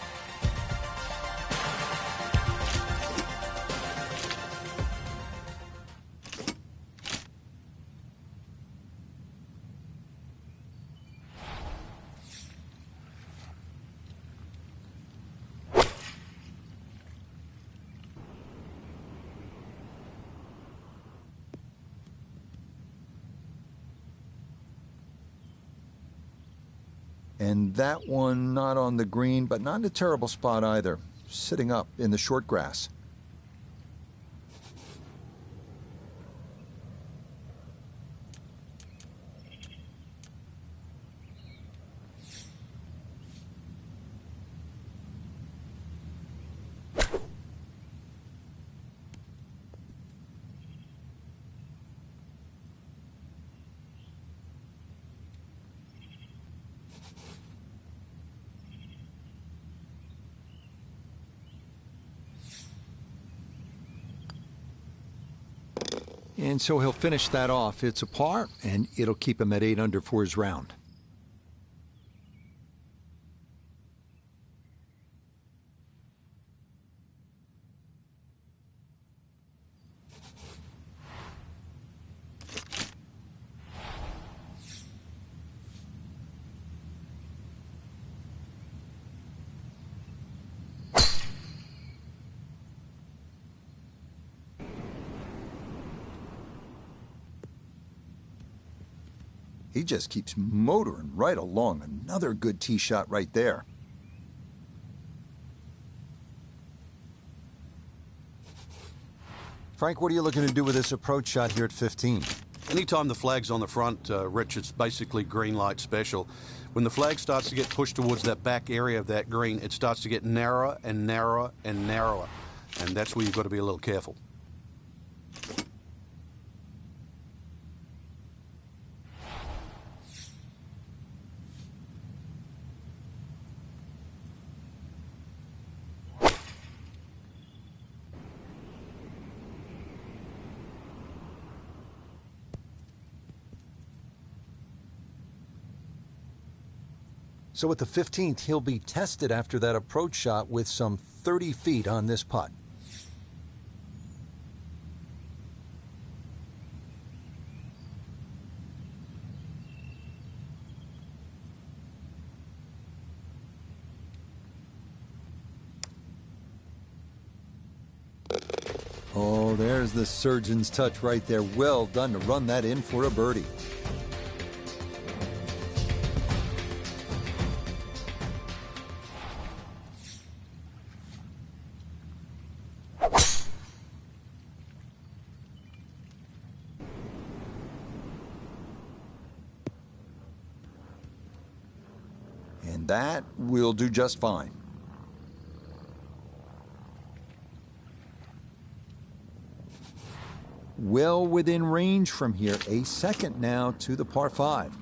And that one not on the green, but not in a terrible spot either. Sitting up in the short grass. And so he'll finish that off. It's a par, and it'll keep him at 8 under for his round. He just keeps motoring right along. Another good tee shot right there. Frank, what are you looking to do with this approach shot here at 15? Anytime the flag's on the front, Rich, it's basically green light special. When the flag starts to get pushed towards that back area of that green, it starts to get narrower and narrower and narrower. And that's where you've got to be a little careful. So at the 15th, he'll be tested after that approach shot with some 30 feet on this putt. Oh, there's the surgeon's touch right there. Well done to run that in for a birdie. And that will do just fine. Well within range from here. A second now to the par 5.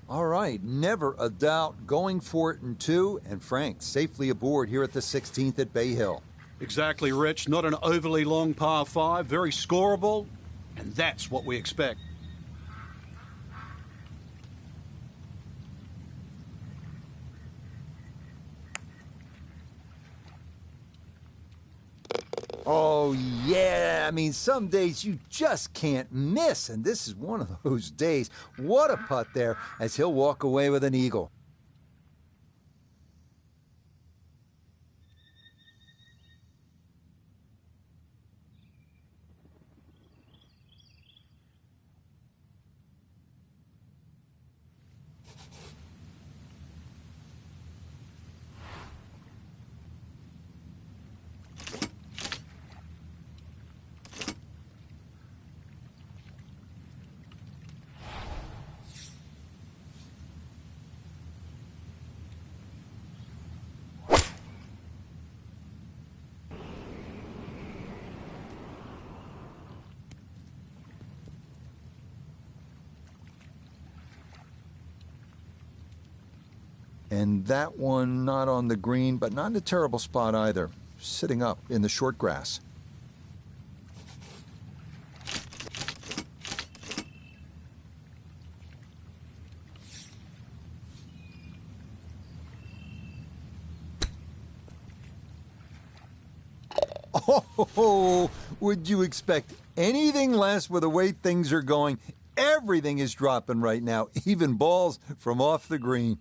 All right, never a doubt, going for it in 2, and Frank safely aboard here at the 16th at Bay Hill. Exactly, Rich. Not an overly long par 5, very scoreable, and that's what we expect. Oh, yeah. I mean, some days you just can't miss, and this is one of those days. What a putt there as he'll walk away with an eagle. And that one not on the green, but not in a terrible spot either. Sitting up in the short grass. Oh, would you expect anything less with the way things are going? Everything is dropping right now, even balls from off the green.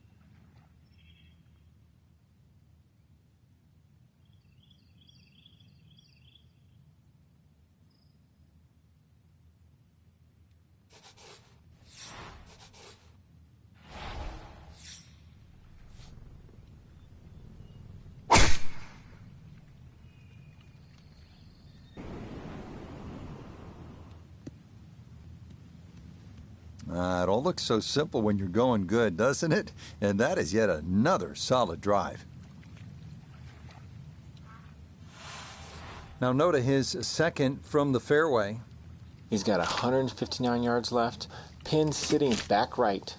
It all looks so simple when you're going good, doesn't it? And that is yet another solid drive. Now Notah his second from the fairway. He's got 159 yards left. Pin sitting back right.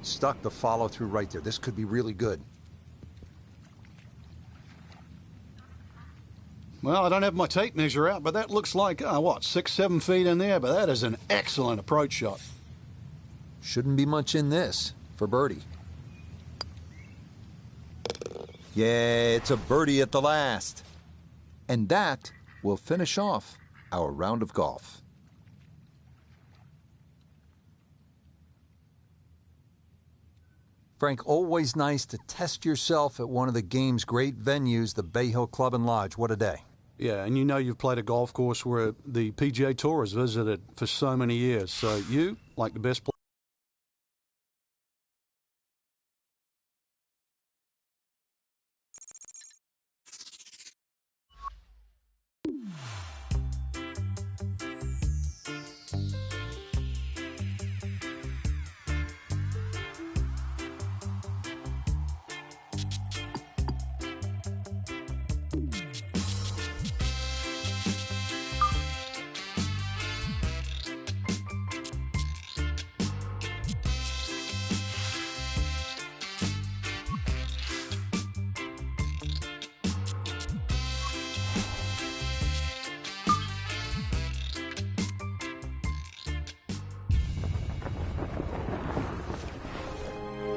Stuck the follow through right there. This could be really good. Well, I don't have my tape measure out, but that looks like, 6, 7 feet in there, but that is an excellent approach shot. Shouldn't be much in this for birdie. Yeah, it's a birdie at the last. And that will finish off our round of golf. Frank, always nice to test yourself at one of the game's great venues, the Bay Hill Club and Lodge. What a day. Yeah, and you know you've played a golf course where the PGA Tour has visited for so many years. So you, like the best player.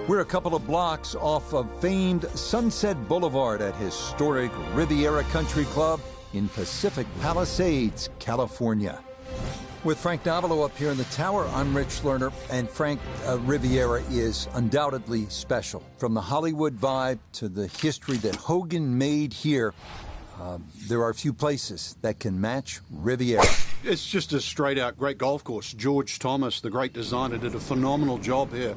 We're a couple of blocks off of famed Sunset Boulevard at historic Riviera Country Club in Pacific Palisades, California. With Frank Navalo up here in the tower, I'm Rich Lerner, and Frank, Riviera is undoubtedly special. From the Hollywood vibe to the history that Hogan made here, there are few places that can match Riviera. It's just a straight-out great golf course. George Thomas, the great designer, did a phenomenal job here.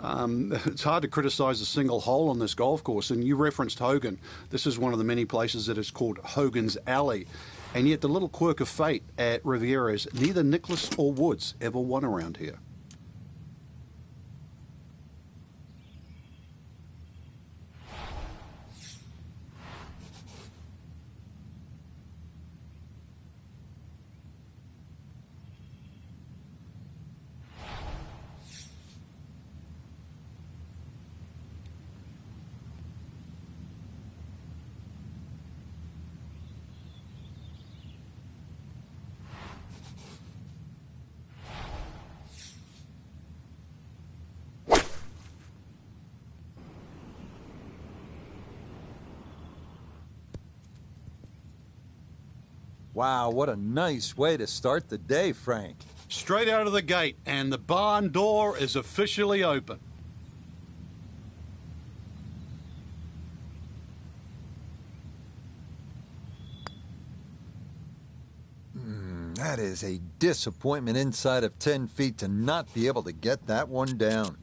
It's hard to criticise a single hole on this golf course. And you referenced Hogan. This is one of the many places that is called Hogan's Alley. And yet the little quirk of fate at Riviera is neither Nicklaus or Woods ever won around here. Wow, what a nice way to start the day, Frank. Straight out of the gate, and the barn door is officially open. That is a disappointment inside of 10 feet to not be able to get that one down.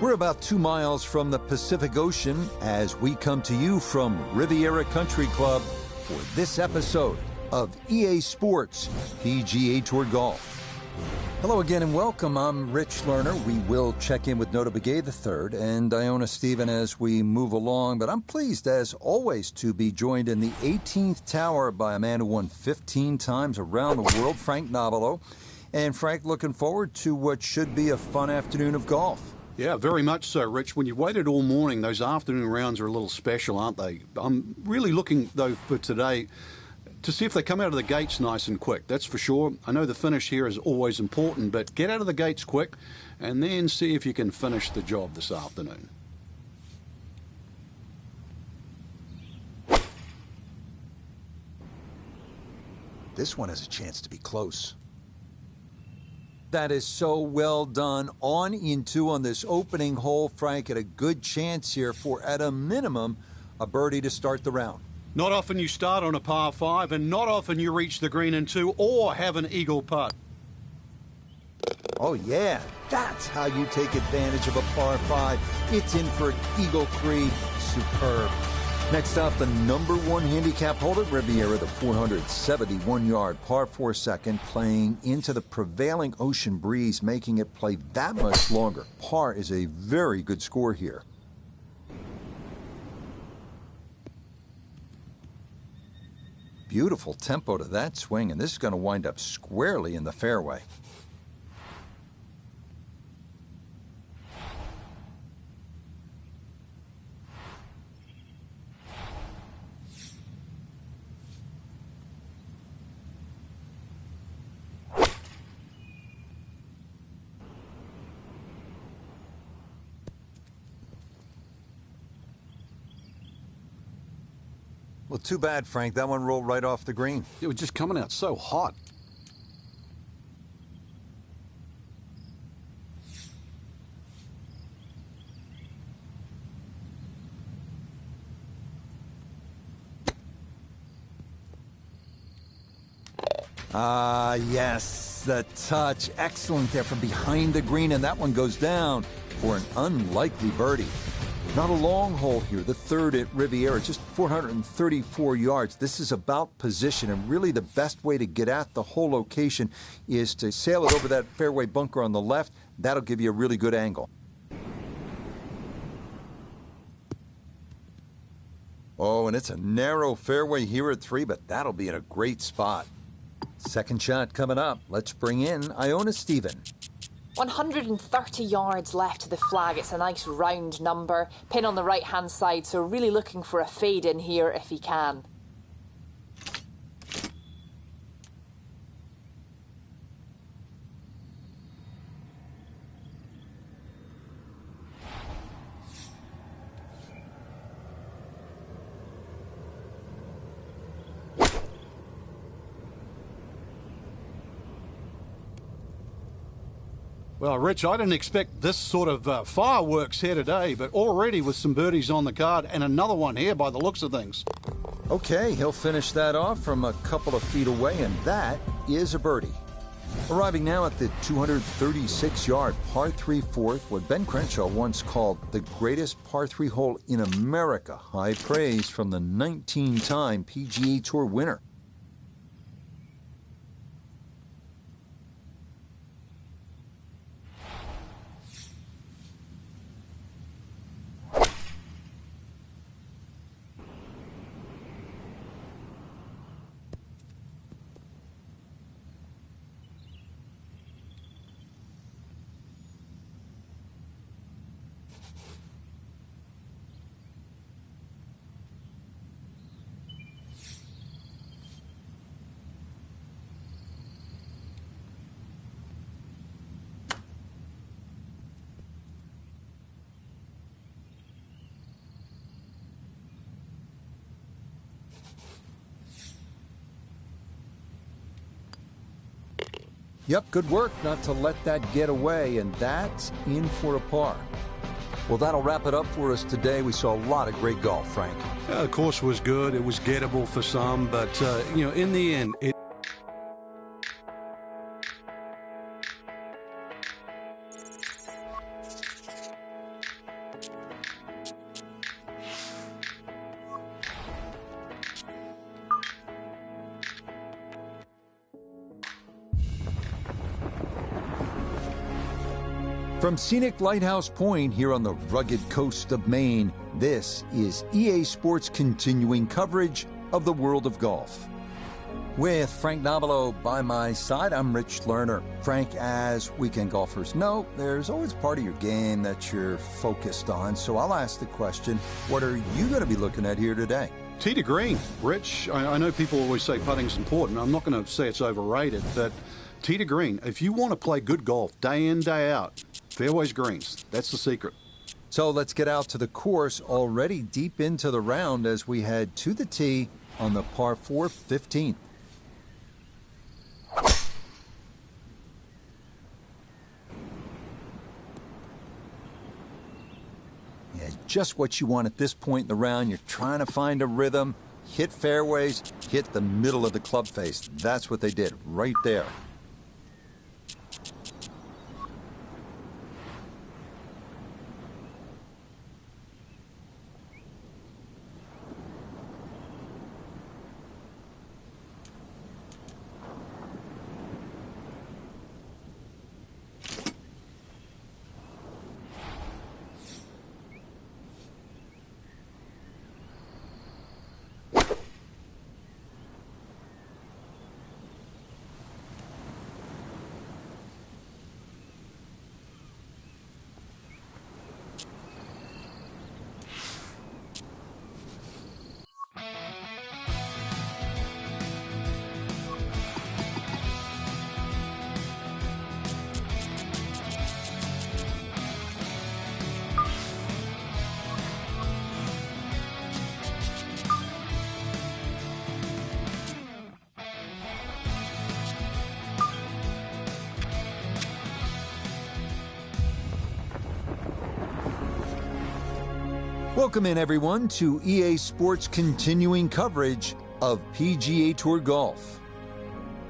We're about 2 miles from the Pacific Ocean as we come to you from Riviera Country Club for this episode of EA Sports PGA Tour Golf. Hello again and welcome. I'm Rich Lerner. We will check in with Notah Begay III and Iona Stephen as we move along, but I'm pleased as always to be joined in the 18th tower by a man who won 15 times around the world, Frank Nobilo. And Frank, looking forward to what should be a fun afternoon of golf. Yeah, very much so, Rich. When you've waited all morning, those afternoon rounds are a little special, aren't they? I'm really looking, though, for today to see if they come out of the gates nice and quick. That's for sure. I know the finish here is always important, but get out of the gates quick and then see if you can finish the job this afternoon. This one has a chance to be close. That is so well done. On into on this opening hole, Frank, had a good chance here for, at a minimum, a birdie to start the round. Not often you start on a par 5, and not often you reach the green in 2 or have an eagle putt. Oh, yeah, that's how you take advantage of a par 5. It's in for an eagle 3. Superb. Next up, the number 1 handicap holder, Riviera, the 471-yard par 4 second, playing into the prevailing ocean breeze, making it play that much longer. Par is a very good score here. Beautiful tempo to that swing, and this is going to wind up squarely in the fairway. Well, too bad, Frank. That one rolled right off the green. It was just coming out so hot. Yes, the touch. Excellent there from behind the green, and that one goes down for an unlikely birdie. Not a long hole here, the third at Riviera, just 434 yards. This is about position, and really the best way to get at the whole location is to sail it over that fairway bunker on the left. That'll give you a really good angle. Oh, and it's a narrow fairway here at 3, but that'll be in a great spot. Second shot coming up. Let's bring in Iona Stephen. 130 yards left to the flag. It's a nice round number. Pin on the right-hand side, so really looking for a fade in here if he can. Well, Rich, I didn't expect this sort of fireworks here today, but already with some birdies on the card and another one here by the looks of things. Okay, he'll finish that off from a couple of feet away, and that is a birdie. Arriving now at the 236-yard par 3 fourth, what Ben Crenshaw once called the greatest par 3 hole in America. High praise from the 19-time PGA Tour winner. Yep, good work not to let that get away, and that's in for a par. Well, that'll wrap it up for us today. We saw a lot of great golf, Frank. The course was good. It was gettable for some, but, in the end, it... From scenic Lighthouse Point here on the rugged coast of Maine, this is EA Sports' continuing coverage of the world of golf. With Frank Nobilo by my side, I'm Rich Lerner. Frank, as weekend golfers know, there's always part of your game that you're focused on, so I'll ask the question, what are you going to be looking at here today? Tee to green. Rich, I know people always say putting's important. I'm not going to say it's overrated, but tee to green. If you want to play good golf day in, day out, fairways greens. That's the secret. So let's get out to the course, already deep into the round as we head to the tee on the par 4 15th. Yeah, just what you want at this point in the round. You're trying to find a rhythm, hit fairways, hit the middle of the club face. That's what they did right there. Welcome in, everyone, to EA Sports' continuing coverage of PGA Tour golf.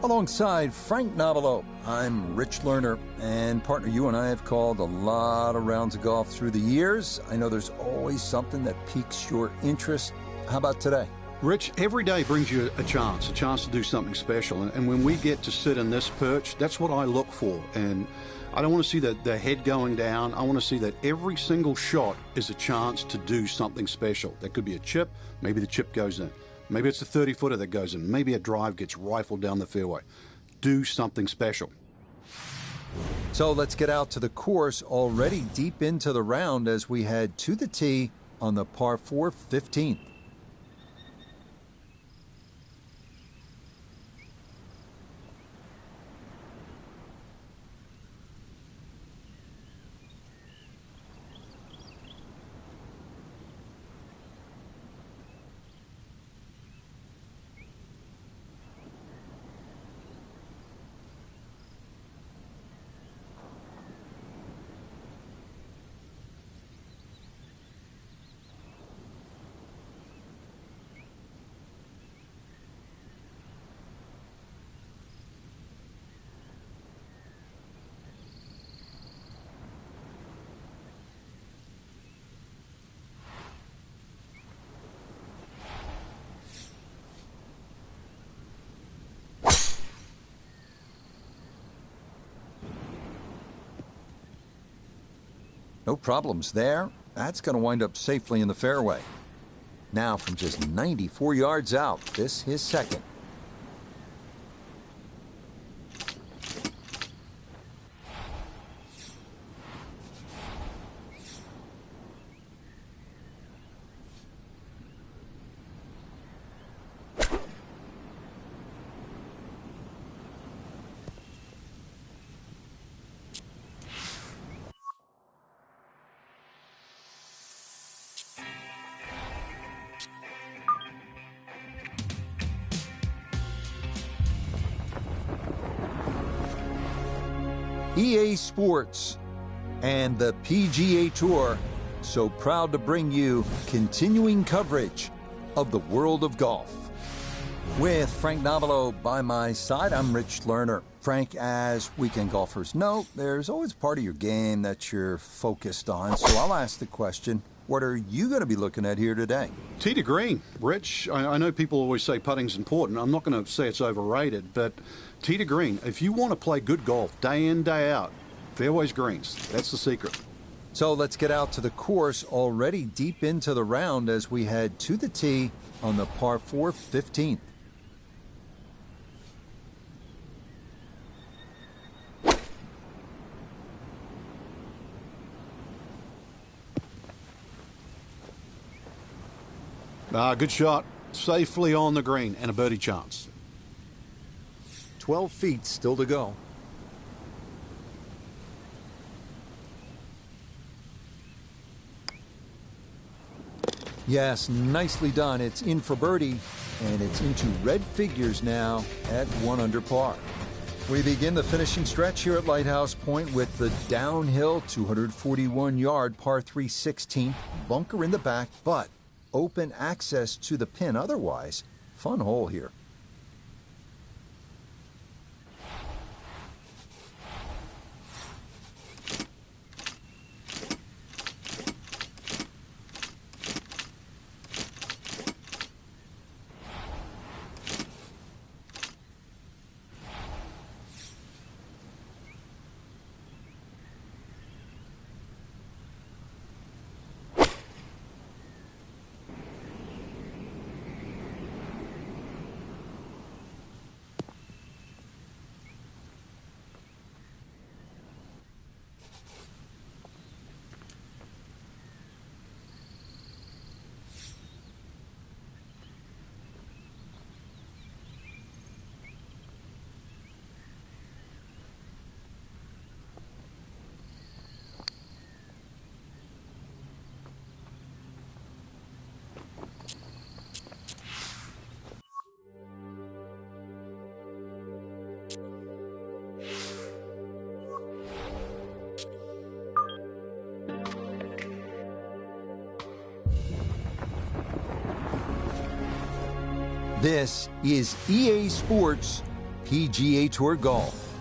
Alongside Frank Nobilo, I'm Rich Lerner, and partner, you and I have called a lot of rounds of golf through the years. I know there's always something that piques your interest. How about today? Rich, every day brings you a chance to do something special. And when we get to sit in this perch, that's what I look for. And I don't want to see the head going down. I want to see that every single shot is a chance to do something special. That could be a chip. Maybe the chip goes in. Maybe it's a 30-footer that goes in. Maybe a drive gets rifled down the fairway. Do something special. So let's get out to the course, already deep into the round as we head to the tee on the par 4 15th. No problems there. That's going to wind up safely in the fairway. Now, from just 94 yards out, this his second. EA Sports and the PGA Tour so proud to bring you continuing coverage of the world of golf. With Frank Nobilo by my side, I'm Rich Lerner. Frank, as weekend golfers know, there's always part of your game that you're focused on, so I'll ask the question, what are you going to be looking at here today? Tee to green, Rich. I know people always say putting's important. I'm not going to say it's overrated, but tee to green, if you want to play good golf day in, day out, fairways greens, that's the secret. So let's get out to the course, already deep into the round as we head to the tee on the par 4 15th. Good shot. Safely on the green and a birdie chance. 12 feet still to go. Yes, nicely done. It's in for birdie, and it's into red figures now at 1 under par. We begin the finishing stretch here at Lighthouse Point with the downhill 241-yard par 3 16th, bunker in the back, but open access to the pin. Otherwise, fun hole here. This is EA Sports PGA Tour Golf.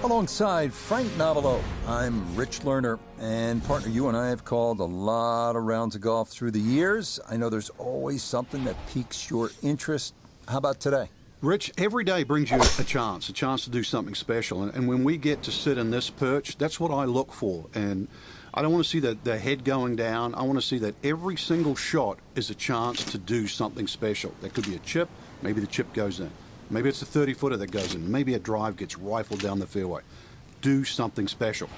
Alongside Frank Nobilo, I'm Rich Lerner, and partner, you and I have called a lot of rounds of golf through the years. I know there's always something that piques your interest. How about today? Rich, every day brings you a chance to do something special. And when we get to sit in this perch, that's what I look for. And I don't want to see the head going down. I want to see that every single shot is a chance to do something special. That could be a chip. Maybe the chip goes in. Maybe it's a 30-footer that goes in. Maybe a drive gets rifled down the fairway. Do something special.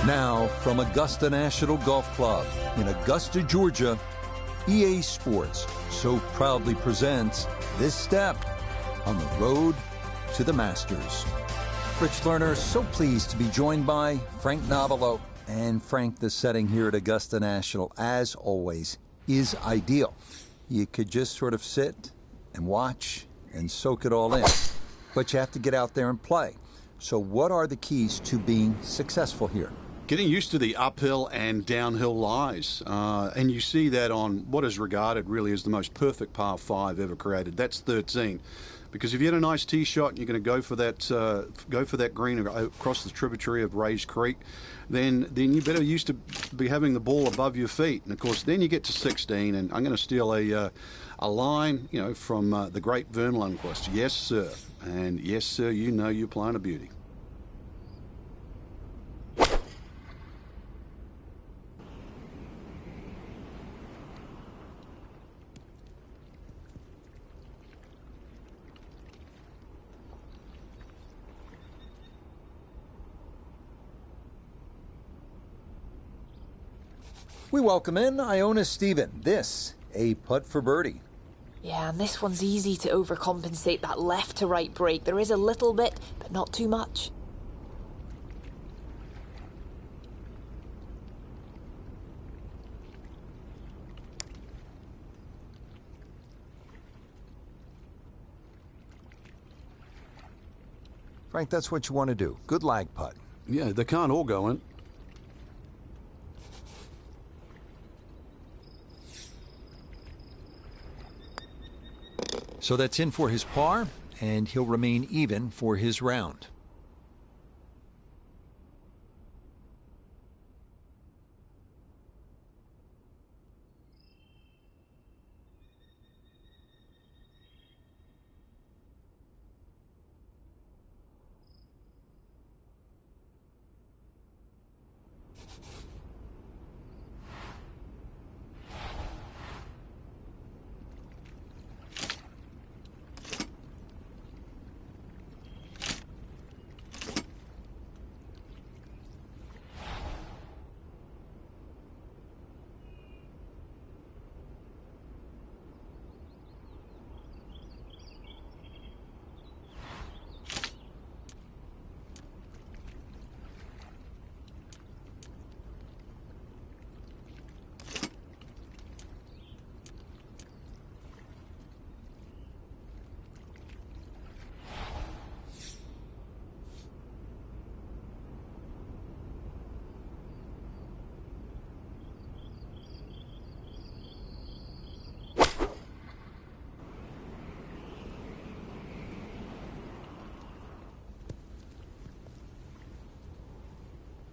Now, from Augusta National Golf Club in Augusta, Georgia, EA Sports so proudly presents this step on the road to the Masters. Rich Lerner, so pleased to be joined by Frank Nobilo. And Frank, the setting here at Augusta National, as always, is ideal. You could just sort of sit and watch and soak it all in. But you have to get out there and play. So what are the keys to being successful here? Getting used to the uphill and downhill lies. And you see that on what is regarded really as the most perfect par 5 ever created. That's 13. Because if you had a nice tee shot and you're going to go for that green across the tributary of Rays Creek, then you better used to be having the ball above your feet. And of course, then you get to 16, and I'm going to steal a line, from the great Vern Lundquist. Yes, sir, and yes, sir, you know you're playing a beauty. We welcome in Iona Stephen. This, a putt for birdie. Yeah, and this one's easy to overcompensate that left to right break. There is a little bit, but not too much. Frank, that's what you want to do. Good lag putt. Yeah, they can't all go in. So that's in for his par, and he'll remain even for his round.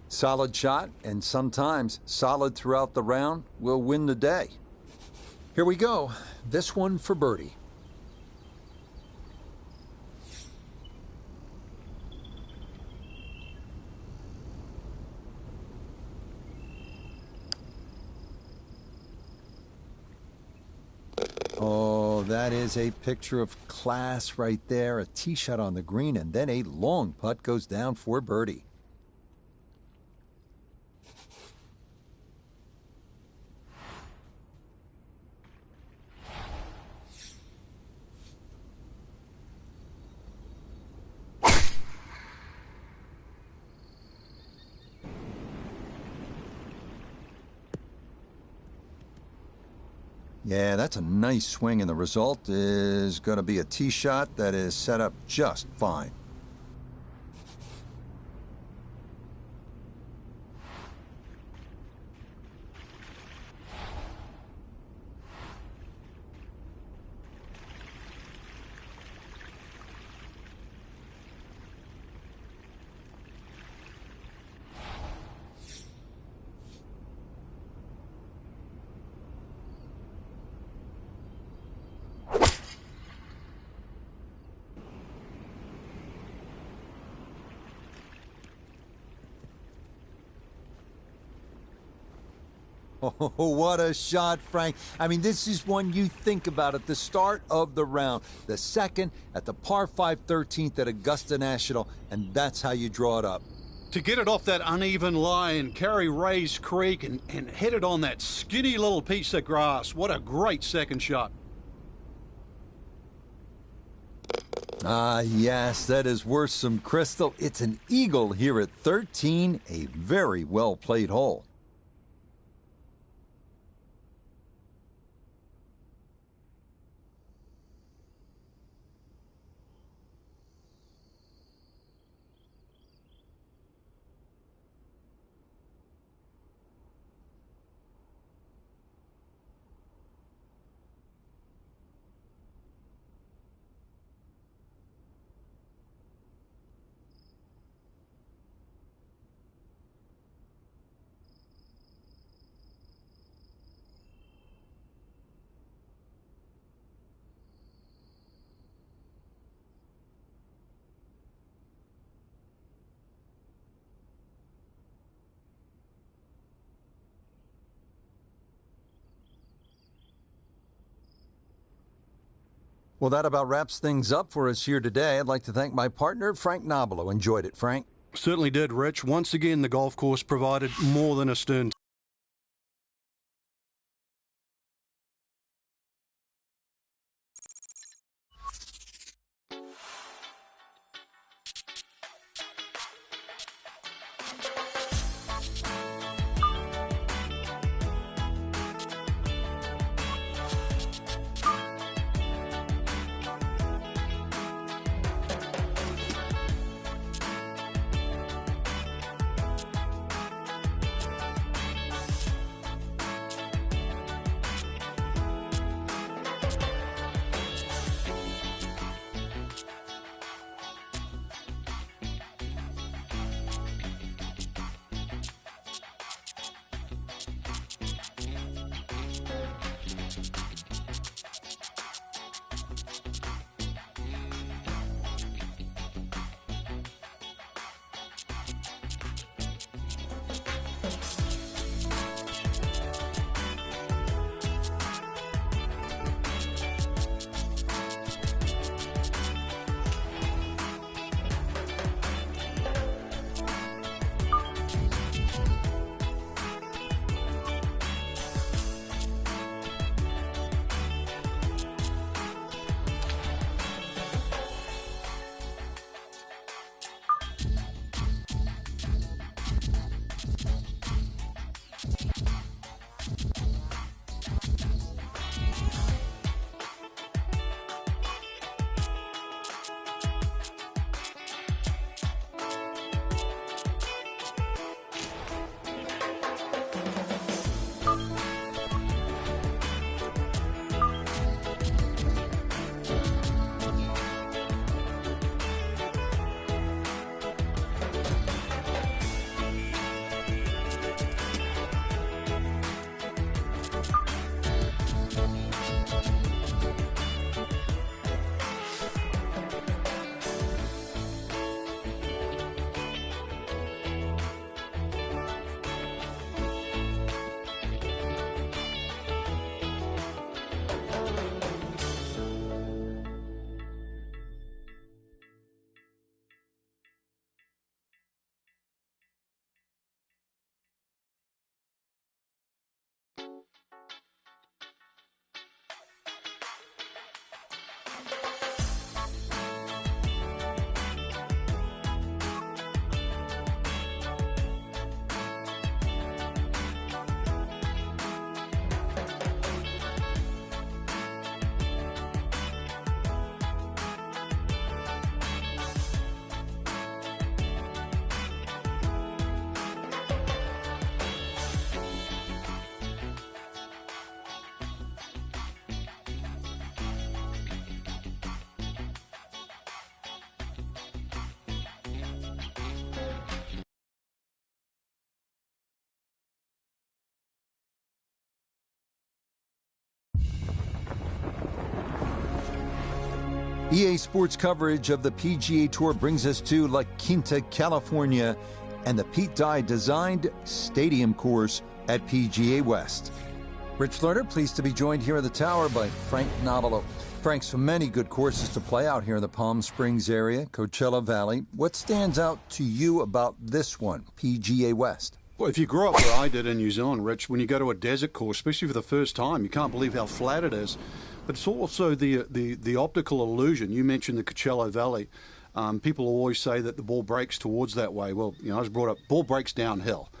Solid shot, and sometimes solid throughout the round, will win the day. Here we go. This one for birdie. Oh, that is a picture of class right there. A tee shot on the green, and then a long putt goes down for birdie. Yeah, that's a nice swing, and the result is going to be a tee shot that is set up just fine. Oh, what a shot, Frank. I mean, this is one you think about at the start of the round. The second at the par 5 13th at Augusta National, and that's how you draw it up. To get it off that uneven lie and carry Rays Creek and hit it on that skinny little piece of grass. What a great second shot. Ah, yes, that is worth some crystal. It's an eagle here at 13, a very well-played hole. Well, that about wraps things up for us here today. I'd like to thank my partner, Frank Nobilo. Enjoyed it, Frank? Certainly did, Rich. Once again, the golf course provided more than a stern EA Sports coverage of the PGA Tour brings us to La Quinta, California, and the Pete Dye designed stadium course at PGA West. Rich Lerner, pleased to be joined here at the Tower by Frank Nobilo. Frank, so many good courses to play out here in the Palm Springs area, Coachella Valley. What stands out to you about this one, PGA West? Well, if you grew up where I did in New Zealand, Rich, when you go to a desert course, especially for the first time, you can't believe how flat it is. But it's also the optical illusion. You mentioned the Coachella Valley. People always say that the ball breaks towards that way. Well, I was brought up, ball breaks downhill.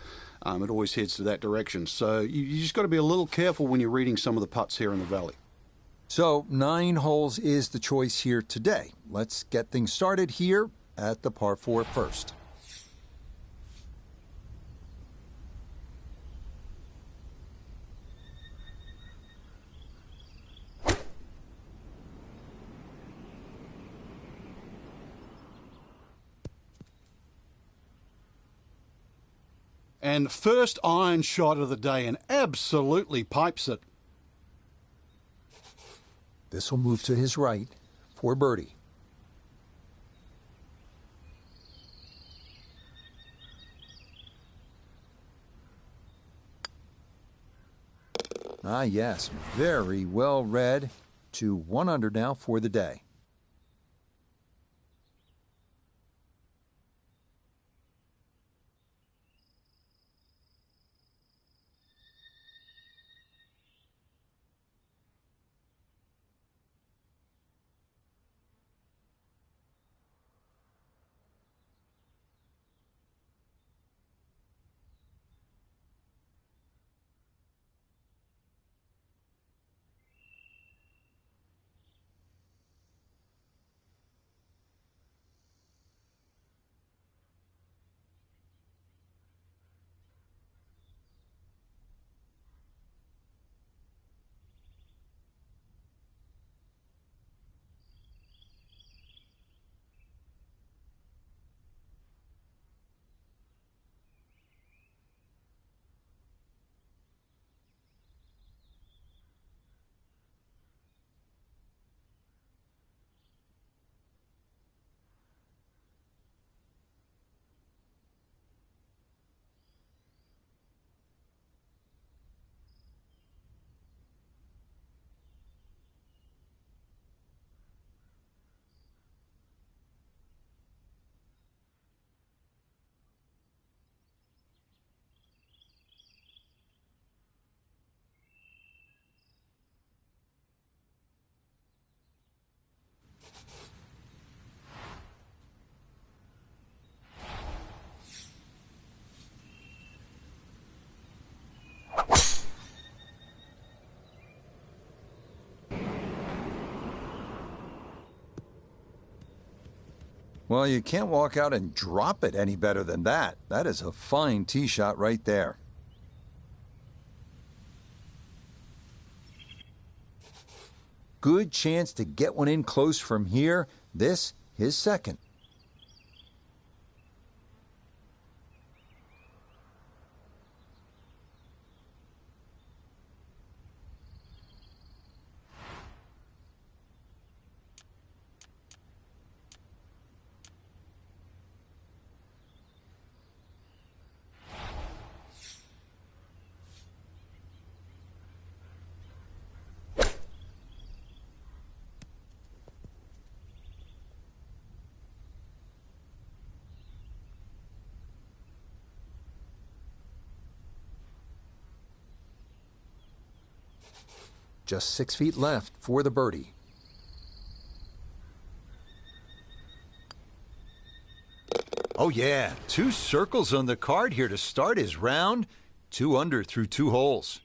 It always heads to that direction. So you just got to be a little careful when you're reading some of the putts here in the valley. So 9 holes is the choice here today. Let's get things started here at the par 4 first. And first iron shot of the day, and absolutely pipes it. This will move to his right for birdie. Ah, yes, very well read. To 1 under now for the day. Well, you can't walk out and drop it any better than that. That is a fine tee shot right there. Good chance to get one in close from here. This, his second. Just 6 feet left for the birdie. Oh yeah, 2 circles on the card here to start his round. 2 under through 2 holes.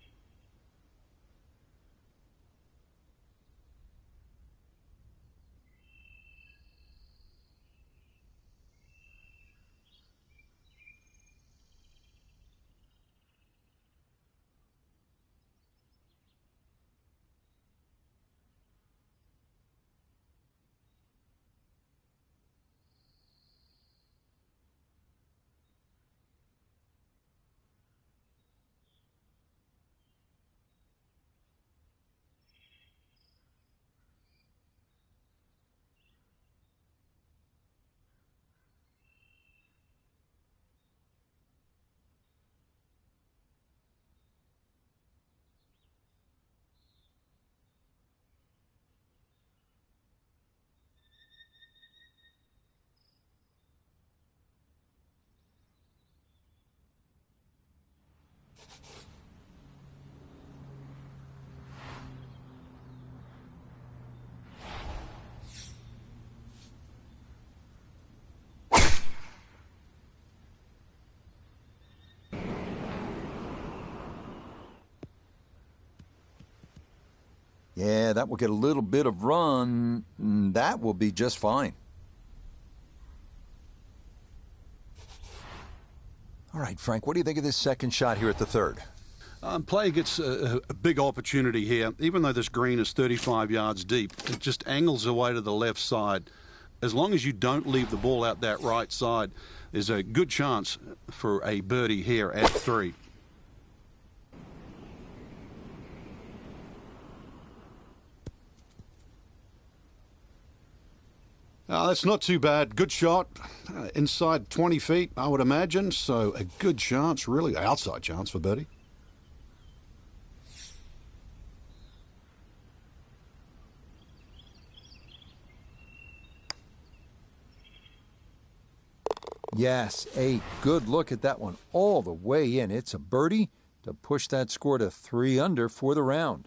Yeah, that will get a little bit of run. That will be just fine. All right, Frank, what do you think of this second shot here at the third? Player gets a big opportunity here. Even though this green is 35 yards deep, it just angles away to the left side. As long as you don't leave the ball out that right side, there's a good chance for a birdie here at 3. That's not too bad. Good shot. Inside 20 feet, I would imagine. So a good chance, really. Outside chance for birdie. Yes, a good look at that one all the way in. It's a birdie to push that score to 3 under for the round.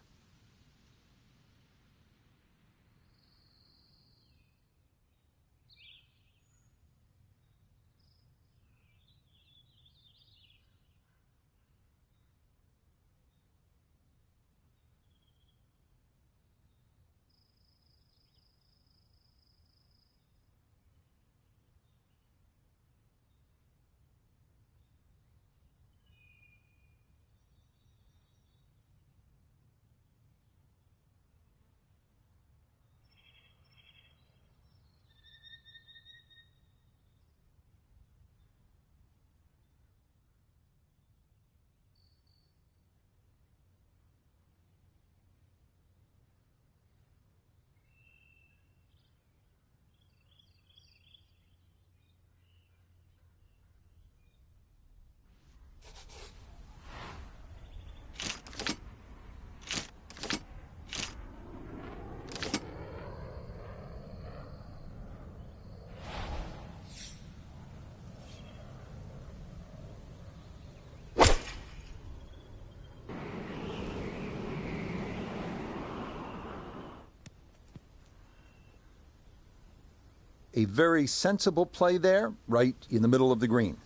A very sensible play there, right in the middle of the green.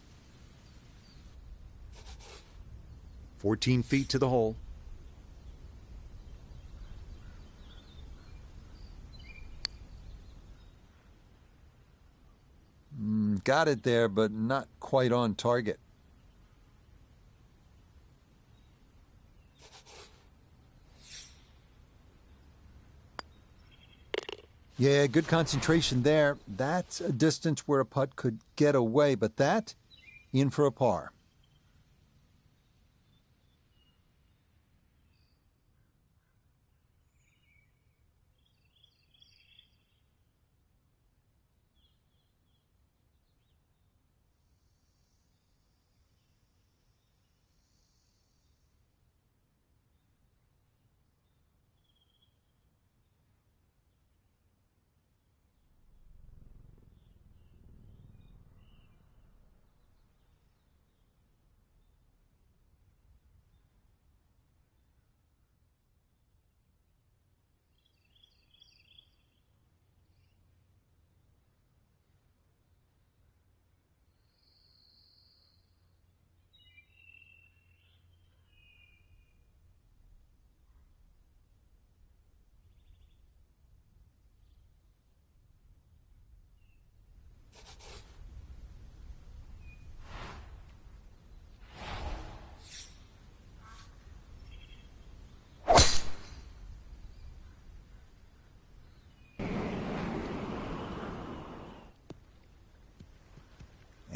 14 feet to the hole. Got it there, but not quite on target. Yeah, good concentration there. That's a distance where a putt could get away, but that in for a par.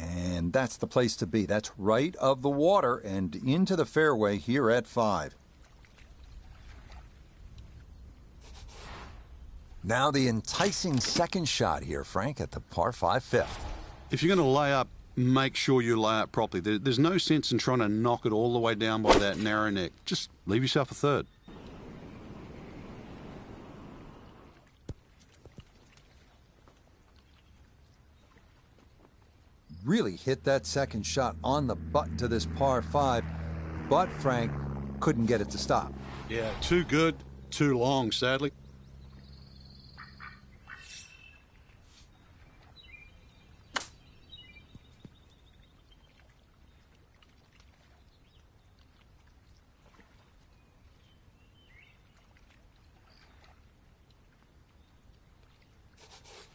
And that's the place to be. That's right of the water and into the fairway here at 5. Now the enticing second shot here, Frank, at the par 5 fifth. If you're going to lay up, make sure you lay up properly. There's no sense in trying to knock it all the way down by that narrow neck. Just leave yourself a third. Really hit that second shot on the button to this par 5. but Frank couldn't get it to stop. Yeah, too good, too long, sadly.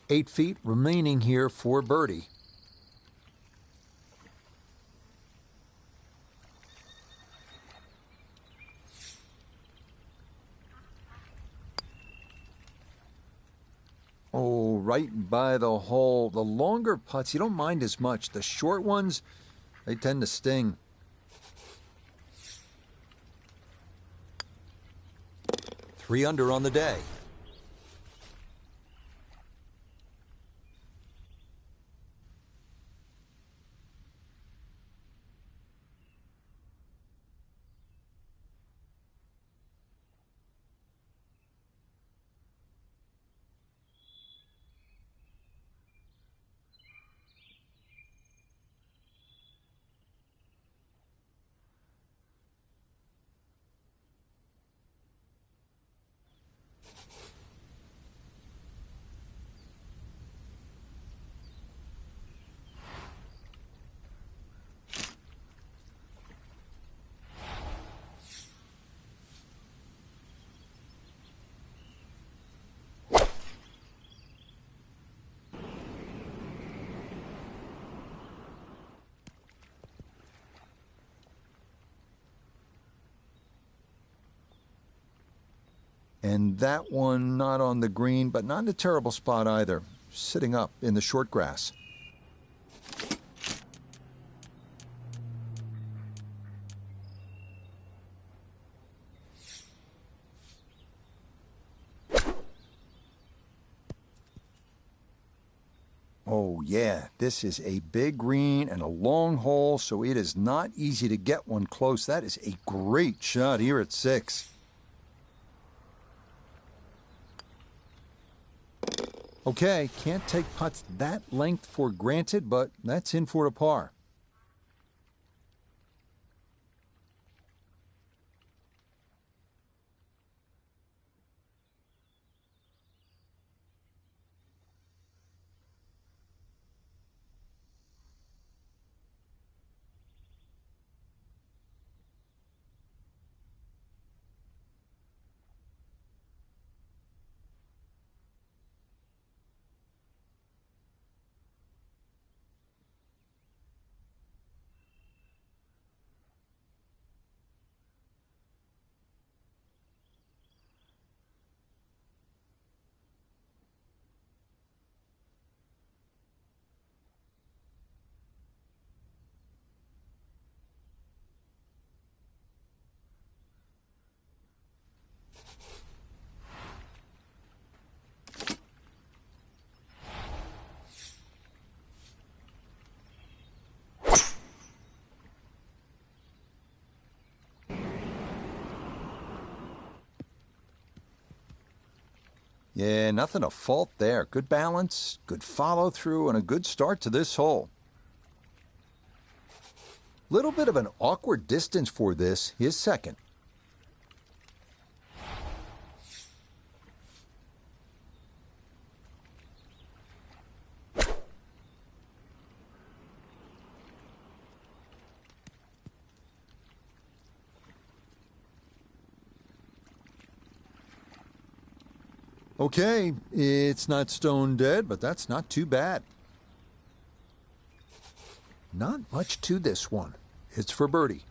Eight feet remaining here for birdie. Oh, right by the hole. The longer putts, you don't mind as much. The short ones, they tend to sting. Three under on the day. And that one not on the green, but not in a terrible spot either. Sitting up in the short grass. Oh yeah, this is a big green and a long hole, so it is not easy to get one close. That is a great shot here at 6. Okay, can't take putts that length for granted, but that's in for a par. Yeah, nothing to fault there. Good balance, good follow through, and a good start to this hole. Little bit of an awkward distance for this, his second. Okay, it's not stone dead, but that's not too bad. Not much to this one. It's for birdie.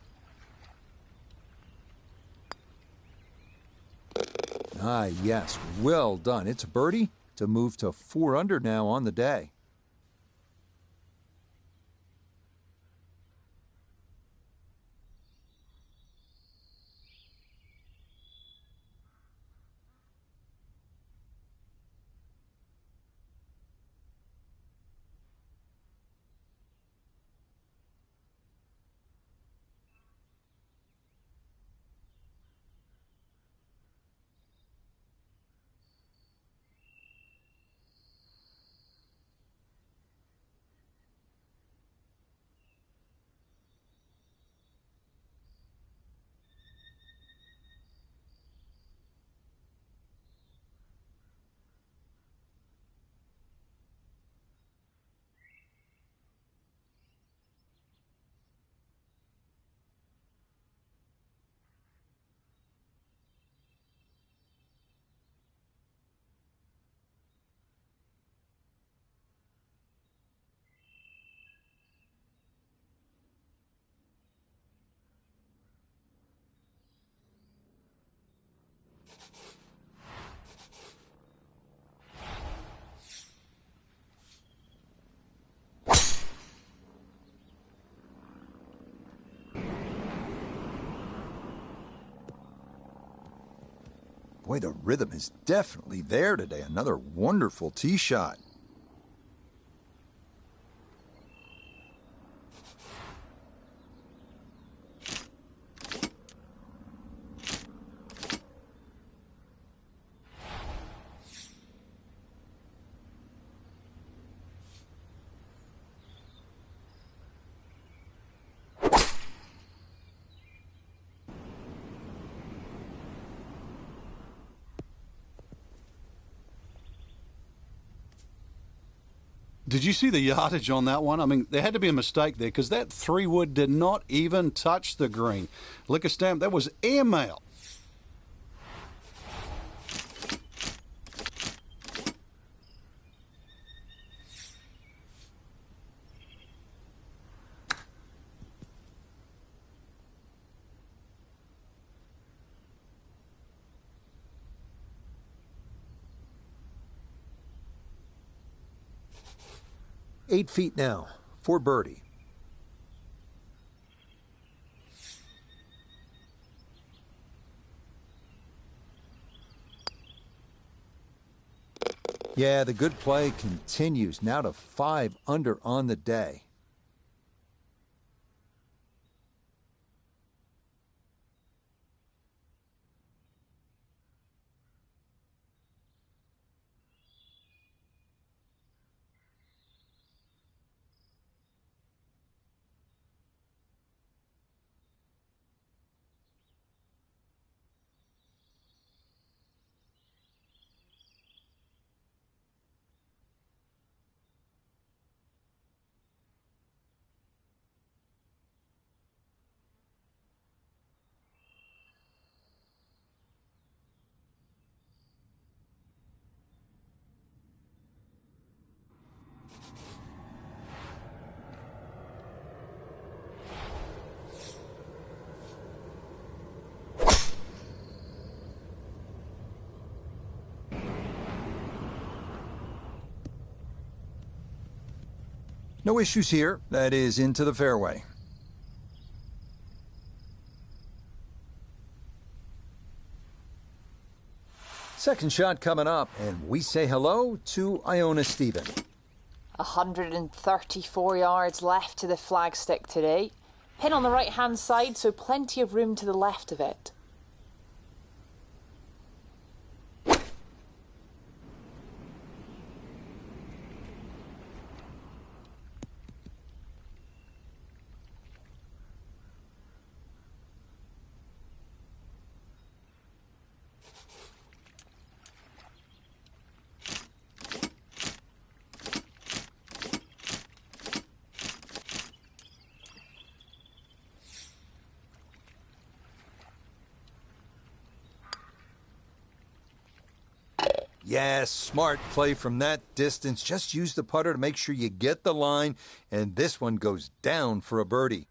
Ah, yes, well done. It's a birdie to move to 4 under now on the day. Boy, the rhythm is definitely there today. Another wonderful tee shot. Did you see the yardage on that one? I mean, there had to be a mistake there because that 3-wood did not even touch the green. Liquor stamp, that was airmail. 8 feet now for birdie. Yeah, the good play continues. Now to 5 under on the day. No issues here. That is into the fairway. Second shot coming up, and we say hello to Iona Stephen. 134 yards left to the flagstick today. Pin on the right-hand side, so plenty of room to the left of it. Yes, smart play from that distance. Just use the putter to make sure you get the line, and this one goes down for a birdie.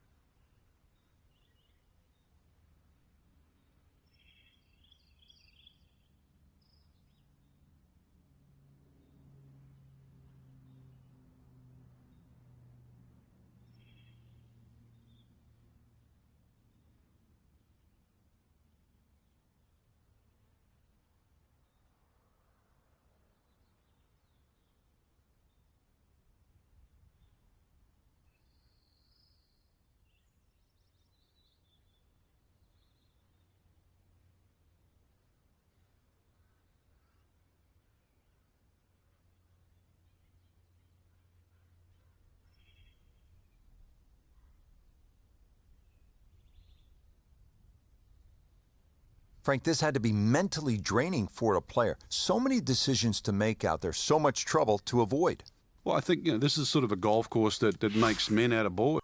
Frank, this had to be mentally draining for a player. So many decisions to make out there, so much trouble to avoid. Well, I think this is sort of a golf course that makes men out of boys.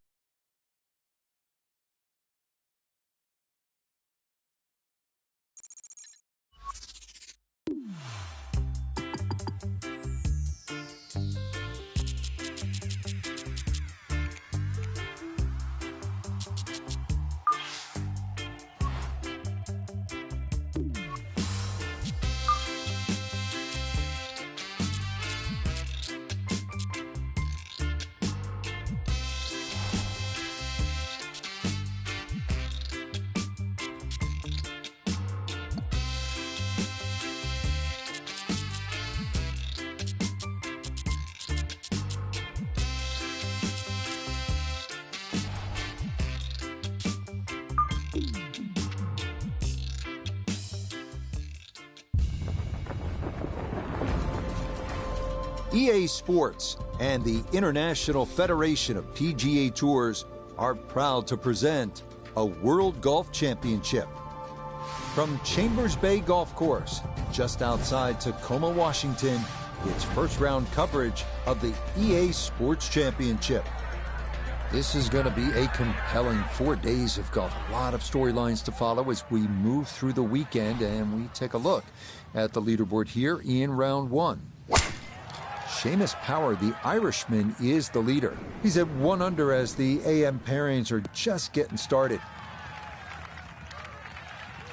EA Sports and the International Federation of PGA Tours are proud to present a World Golf Championship. From Chambers Bay Golf Course, just outside Tacoma, Washington, it's first round coverage of the EA Sports Championship. This is going to be a compelling 4 days of golf. A lot of storylines to follow as we move through the weekend, and we take a look at the leaderboard here in round one. Seamus Power, the Irishman, is the leader. He's at 1 under as the AM pairings are just getting started.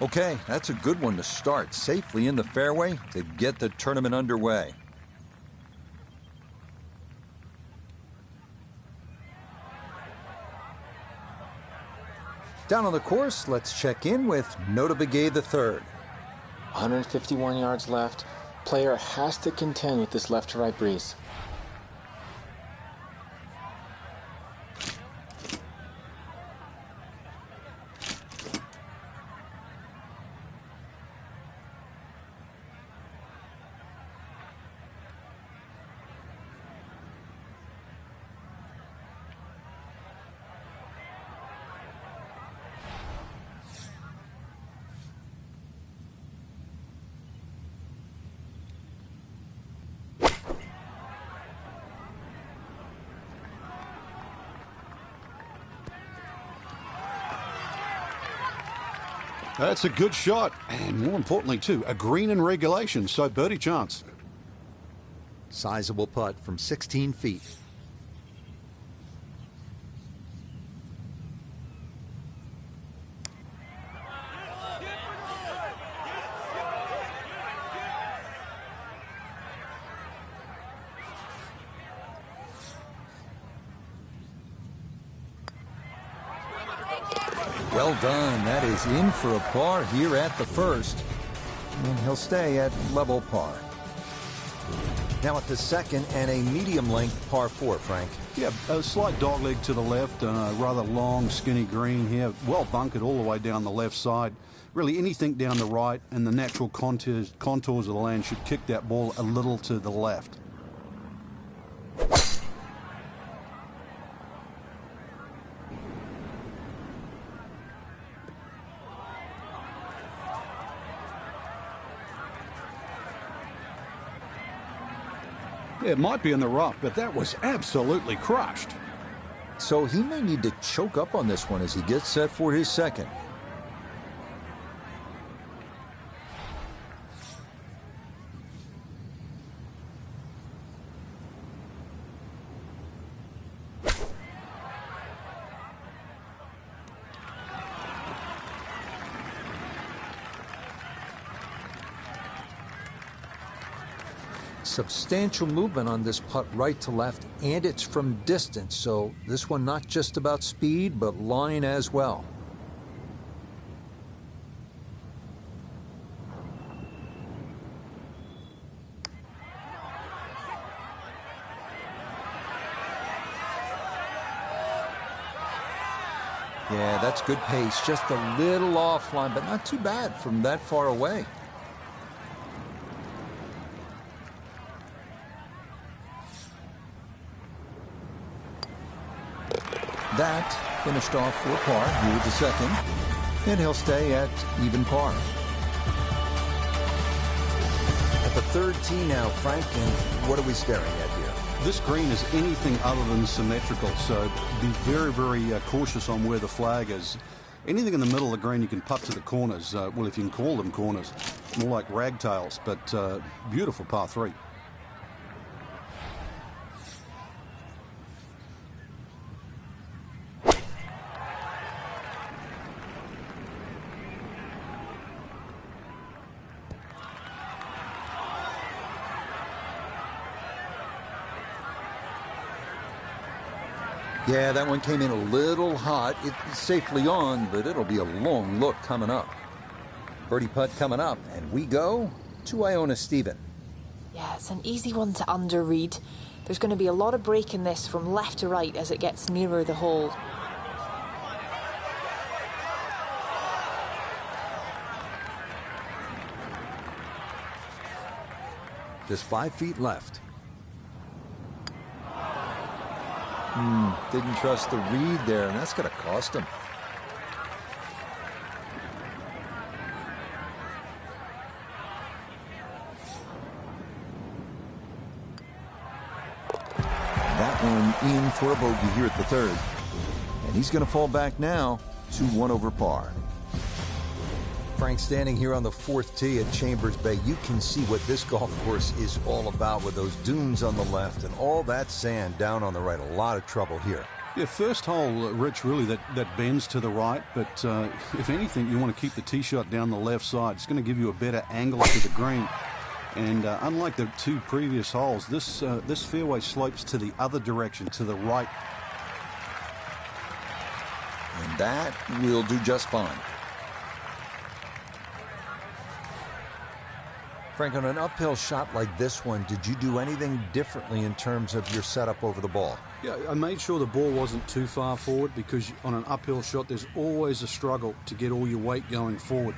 Okay, that's a good one to start safely in the fairway to get the tournament underway. Down on the course, let's check in with Nota Begay III. 151 yards left. Player has to contend with this left to right breeze. That's a good shot, and more importantly, too, a green in regulation, so birdie chance. Sizable putt from 16 feet. Well done. That is in for a par here at the first. And he'll stay at level par. Now at the second and a medium length par 4, Frank. Yeah, a slight dogleg to the left, rather long, skinny green here. Well bunkered all the way down the left side. Really anything down the right, and the natural contours of the land should kick that ball a little to the left. It might be in the rough, but that was absolutely crushed. So he may need to choke up on this one as he gets set for his second. Substantial movement on this putt right to left, and it's from distance, so this one not just about speed, but line as well. Yeah, that's good pace, just a little offline, but not too bad from that far away. That finished off for par here with the second, and he'll stay at even par. At the third tee now, Frank, and what are we staring at here? This green is anything other than symmetrical, so be very, very cautious on where the flag is. Anything in the middle of the green you can putt to the corners. Well, if you can call them corners, more like ragtails, but beautiful par 3. Yeah, that one came in a little hot. It's safely on, but it'll be a long look coming up. Birdie putt coming up, and we go to Iona Stephen. Yeah, it's an easy one to underread. There's going to be a lot of break in this from left to right as it gets nearer the hole. Just 5 feet left. Didn't trust the read there, and that's going to cost him. That one in for a bogey here at the third. And he's going to fall back now to 1 over par. Frank, standing here on the 4th tee at Chambers Bay, you can see what this golf course is all about with those dunes on the left and all that sand down on the right. A lot of trouble here. Yeah, first hole, Rich, really that bends to the right, but if anything, you want to keep the tee shot down the left side. It's going to give you a better angle to the green. And unlike the 2 previous holes, this fairway slopes to the other direction, to the right. And that will do just fine. Frank, on an uphill shot like this one, did you do anything differently in terms of your setup over the ball? Yeah, I made sure the ball wasn't too far forward because on an uphill shot, there's always a struggle to get all your weight going forward.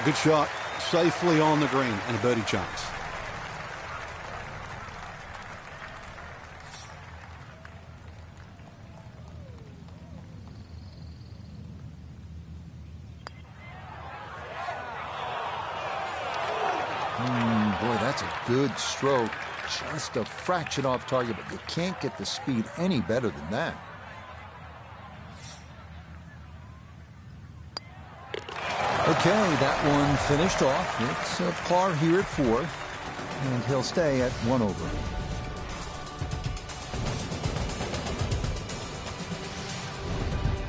Good shot. Safely on the green and a birdie chance. Boy, that's a good stroke. Just a fraction off target, but you can't get the speed any better than that. Okay, that one finished off. It's a par here at 4, and he'll stay at 1 over.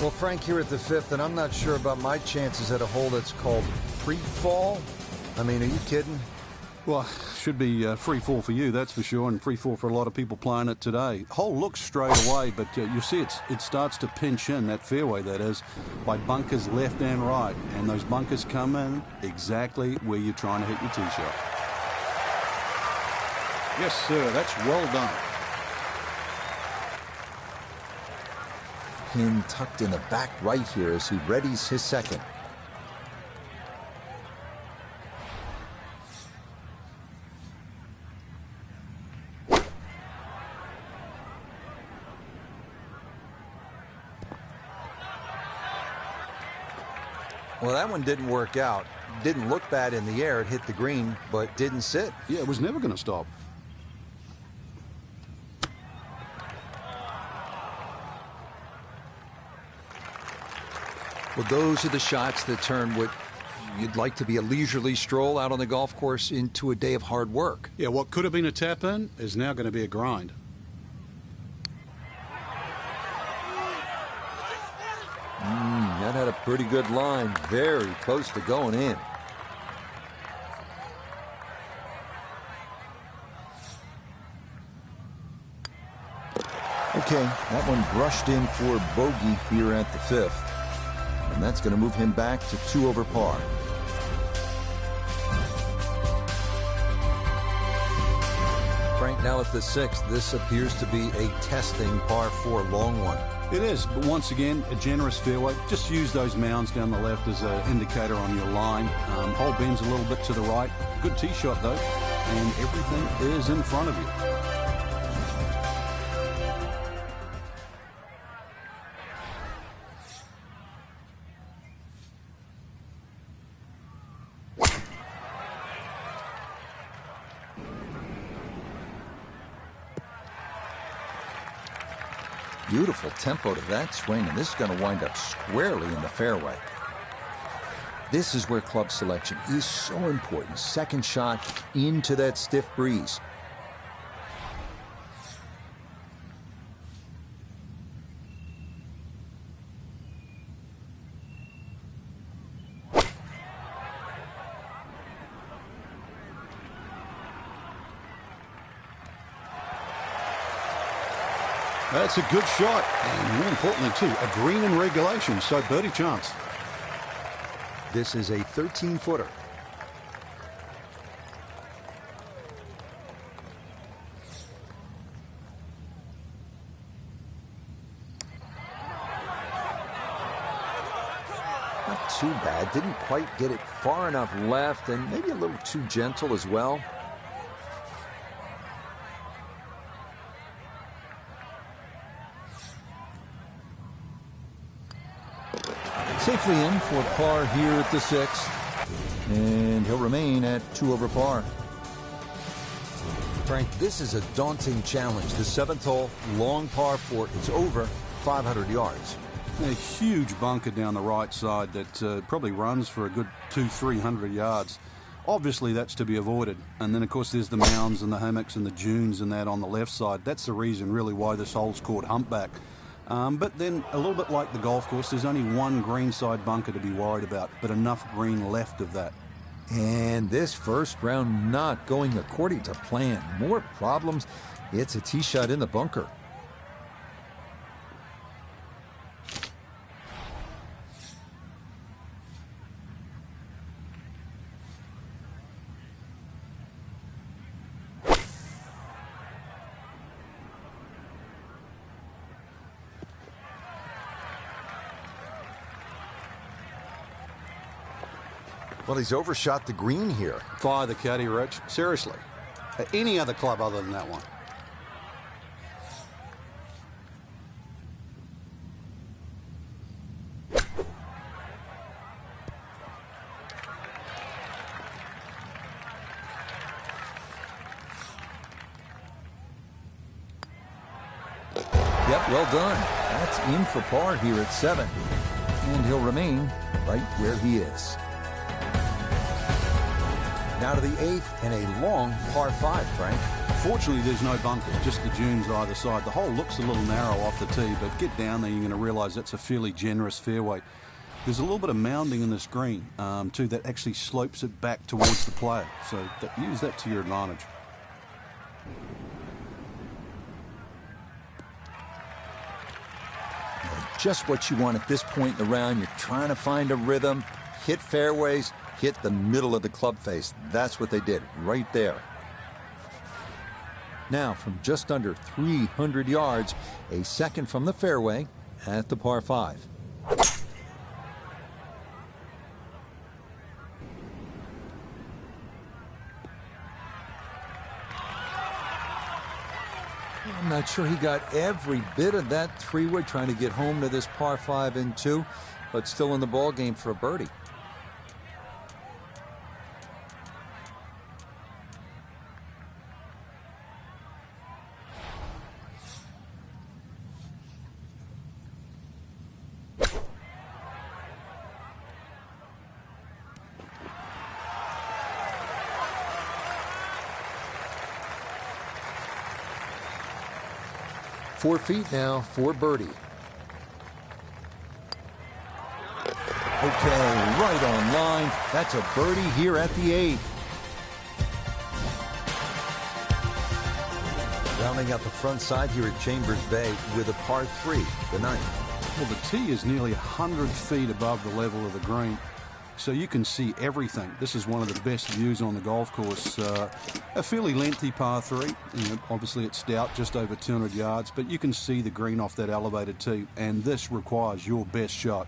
Well, Frank, here at the 5th, and I'm not sure about my chances at a hole that's called free fall. I mean, are you kidding? Well, should be free fall for you, that's for sure, and free fall for a lot of people playing it today. Hole looks straight away, but you see it starts to pinch in, that fairway that is, by bunkers left and right, and those bunkers come in exactly where you're trying to hit your tee shot. Yes, sir, that's well done. Pin tucked in the back right here as he readies his second. Well, that one didn't work out. Didn't look bad in the air. It hit the green, but didn't sit. Yeah, it was never going to stop. Well, those are the shots that turn what you'd like to be a leisurely stroll out on the golf course into a day of hard work. Yeah, what could have been a tap-in is now going to be a grind. That had a pretty good line. Very close to going in. Okay, that one brushed in for bogey here at the 5th. And that's going to move him back to 2 over par. Frank, now at the 6th, this appears to be a testing par 4 long one. It is, but once again, a generous fairway. Just use those mounds down the left as an indicator on your line. Hole bends a little bit to the right. Good tee shot, though, and everything is in front of you. Beautiful tempo to that swing, and this is going to wind up squarely in the fairway. This is where club selection is so important. Second shot into that stiff breeze. That's a good shot, and more importantly, too, a green in regulation, so birdie chance. This is a 13-footer. Not too bad. Didn't quite get it far enough left, and maybe a little too gentle as well. Safely in for par here at the 6th, and he'll remain at 2 over par. Frank, this is a daunting challenge. The 7th hole, long par 4. It's over 500 yards. A huge bunker down the right side that probably runs for a good 200-300 yards. Obviously, that's to be avoided. And then, of course, there's the mounds and the hammocks and the dunes and that on the left side. That's the reason, really, why this hole's called Humpback. But then, a little bit like the golf course, there's only one greenside bunker to be worried about, but enough green left of that. And this first round not going according to plan. More problems. It's a tee shot in the bunker. Well, he's overshot the green here. Fire the caddy, Rich. Seriously. Any other club other than that one. Yep, well done. That's in for par here at 7. And he'll remain right where he is. Now to the 8th and a long par 5, Frank. Fortunately, there's no bunkers, just the dunes either side. The hole looks a little narrow off the tee, but get down there, you're going to realise that's a fairly generous fairway. There's a little bit of mounding in this green, too, that actually slopes it back towards the player. So use that to your advantage. Just what you want at this point in the round. You're trying to find a rhythm, hit fairways, hit the middle of the club face. That's what they did right there. Now, from just under 300 yards, a second from the fairway at the par 5. I'm not sure he got every bit of that 3-wood trying to get home to this par 5 and 2, but still in the ball game for a birdie. Four feet now for birdie. Okay, right on line. That's a birdie here at the 8th. Rounding out the front side here at Chambers Bay with a par 3, the 9th. Well, the tee is nearly 100 feet above the level of the green, so you can see everything. This is one of the best views on the golf course. A fairly lengthy par 3. Obviously, it's stout, just over 200 yards, but you can see the green off that elevated tee, and this requires your best shot.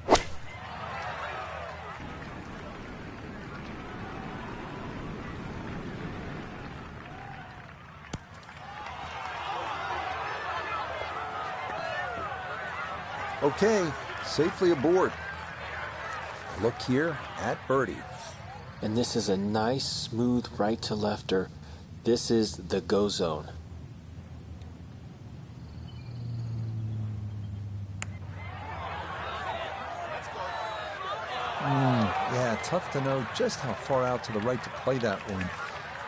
Okay, safely aboard. Look here at birdie. And this is a nice, smooth right to lefter. This is the go zone. Yeah, tough to know just how far out to the right to play that one.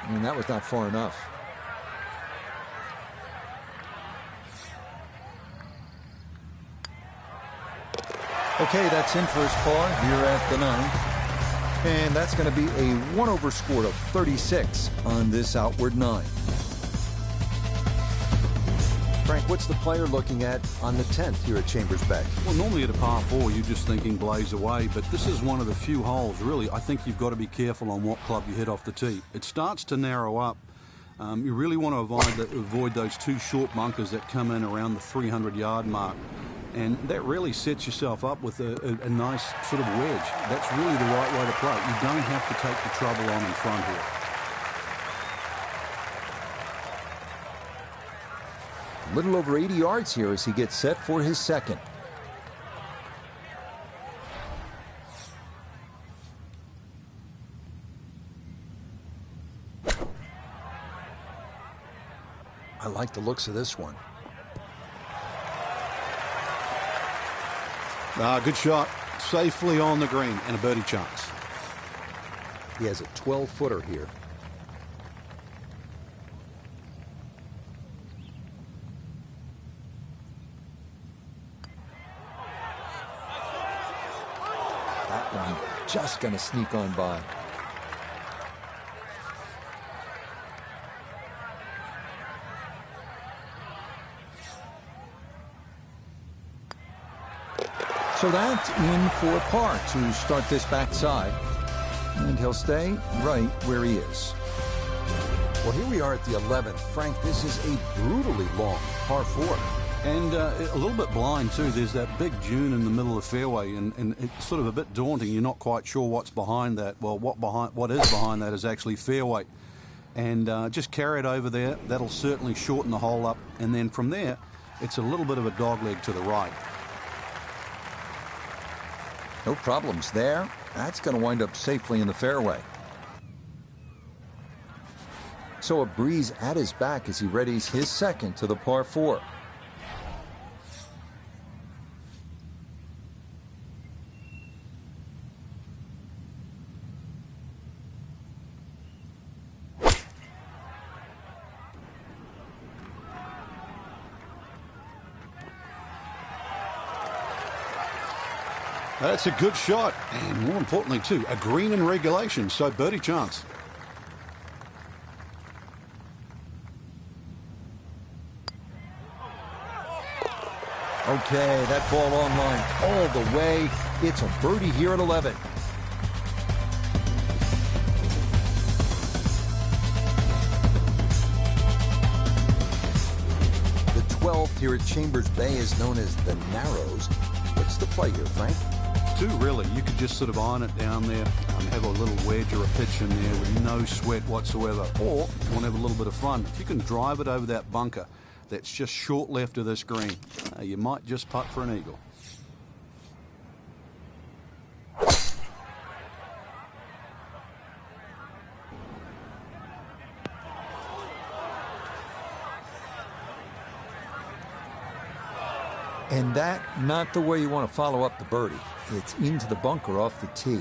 I mean, that was not far enough. Okay, that's in for his par here at the 9th. And that's going to be a 1-over score of 36 on this outward 9. Frank, what's the player looking at on the 10th here at Chambers Bay? Well, normally at a par 4, you're just thinking blaze away, but this is one of the few holes, really, I think you've got to be careful on what club you hit off the tee. It starts to narrow up. You really want to avoid those two short bunkers that come in around the 300-yard mark. And that really sets yourself up with a nice sort of wedge. That's really the right way to play. You don't have to take the trouble on in front here. A little over 80 yards here as he gets set for his second. I like the looks of this one. Good shot. Safely on the green and a birdie chance. He has a 12-footer here. That one just going to sneak on by. So that's in for par to start this backside. And he'll stay right where he is. Well, here we are at the 11th. Frank, this is a brutally long par 4. And a little bit blind, too. There's that big dune in the middle of the fairway, and it's sort of a bit daunting. You're not quite sure what's behind that. Well, what is behind that is actually fairway. And just carry it over there. That'll certainly shorten the hole up. And then from there, it's a little bit of a dogleg to the right. No problems there. That's going to wind up safely in the fairway. So a breeze at his back as he readies his second to the par 4. That's a good shot, and more importantly, too, a green in regulation, so birdie chance. Okay, that ball on line all the way. It's a birdie here at 11. The 12th here at Chambers Bay is known as the Narrows. What's the play here, Frank? Two, really. You could just sort of iron it down there, have a little wedge or a pitch in there with no sweat whatsoever. Or, if you want to have a little bit of fun, if you can drive it over that bunker that's just short left of this green, you might just putt for an eagle. And that, not the way you want to follow up the birdie. It's into the bunker off the tee.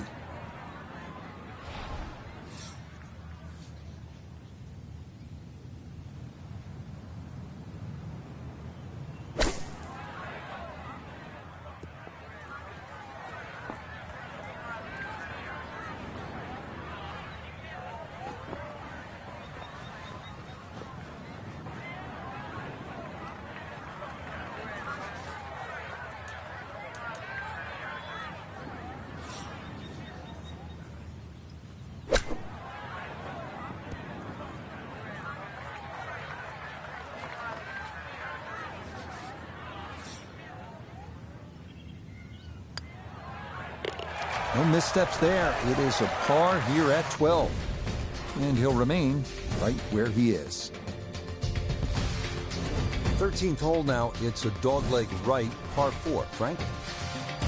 No missteps there. It is a par here at 12. And he'll remain right where he is. 13th hole now. It's a dogleg right, par 4. Frank?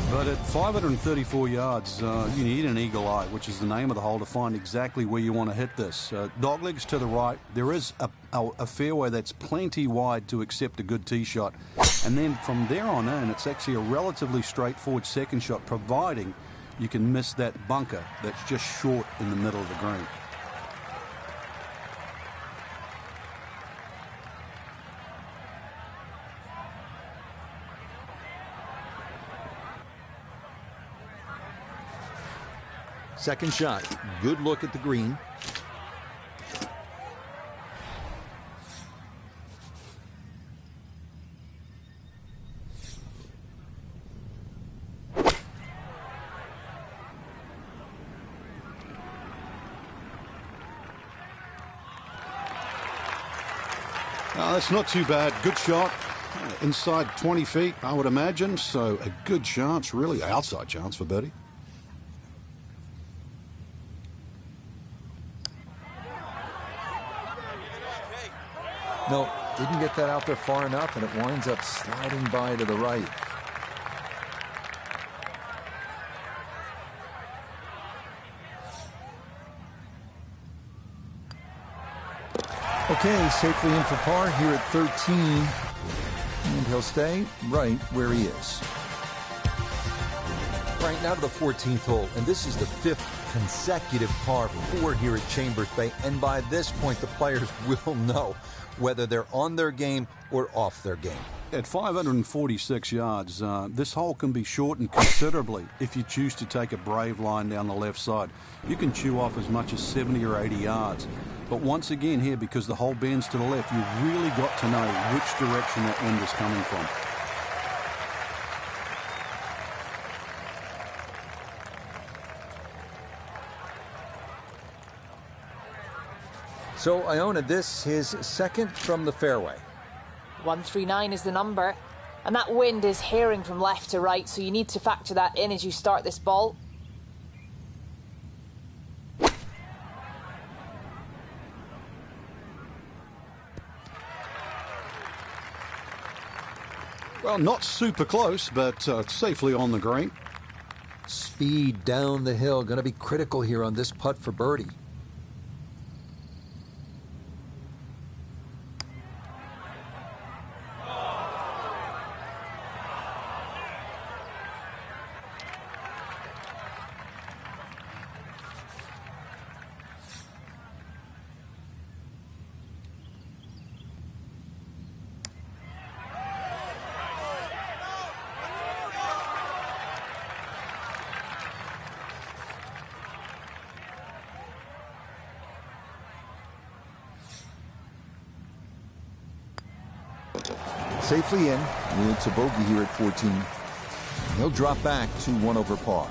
But at 534 yards, you need an eagle eye, which is the name of the hole, to find exactly where you want to hit this. Doglegs to the right. There is a fairway that's plenty wide to accept a good tee shot. And then from there on in, it's actually a relatively straightforward second shot, providing you can miss that bunker that's just short in the middle of the green. Second shot. Good look at the green. That's not too bad. Good shot. Inside 20 feet, I would imagine, so a good chance, really outside chance for birdie. No, didn't get that out there far enough, and it winds up sliding by to the right. Okay, safely in for par here at 13. And he'll stay right where he is. Right, now to the 14th hole, and this is the 5th consecutive par 4 here at Chambers Bay. And by this point, the players will know whether they're on their game or off their game. At 546 yards, this hole can be shortened considerably if you choose to take a brave line down the left side. You can chew off as much as 70 or 80 yards. But once again here, because the hole bends to the left, you've really got to know which direction that wind is coming from. So Iona, this his second from the fairway. 139 is the number. And that wind is herring from left to right, so you need to factor that in as you start this ball. Well, not super close, but safely on the green. Speed down the hill, going to be critical here on this putt for birdie. Safely in. It's a bogey here at 14. He'll drop back to 1 over par.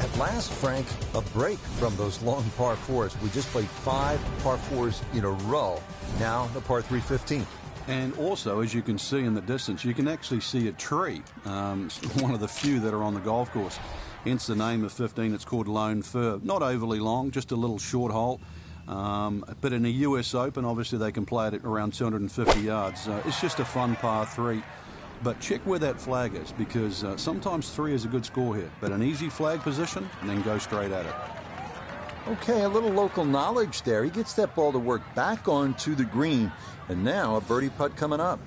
At last, Frank, a break from those long par 4s. We just played 5 par 4s in a row. Now the par 3 15. And also, as you can see in the distance, you can actually see a tree. One of the few that are on the golf course. Hence the name of 15. It's called Lone Fir. Not overly long, just a little short hole. But in the US Open, obviously they can play it at around 250 yards. It's just a fun par 3. But check where that flag is, because sometimes 3 is a good score here. But an easy flag position, and then go straight at it. Okay, a little local knowledge there. He gets that ball to work back onto the green. And now a birdie putt coming up.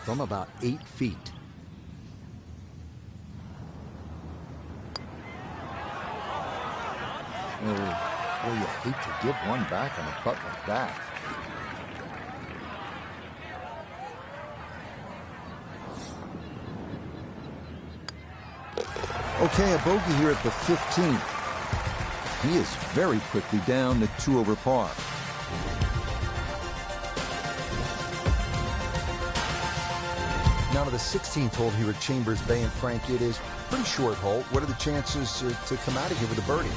From about 8 feet. Oh, boy, you hate to give one back on a putt like that. Okay, a bogey here at the 15th. He is very quickly down to 2 over par. Now to the 16th hole here at Chambers Bay, and Frank, it is a pretty short hole. What are the chances to come out of here with a birdie?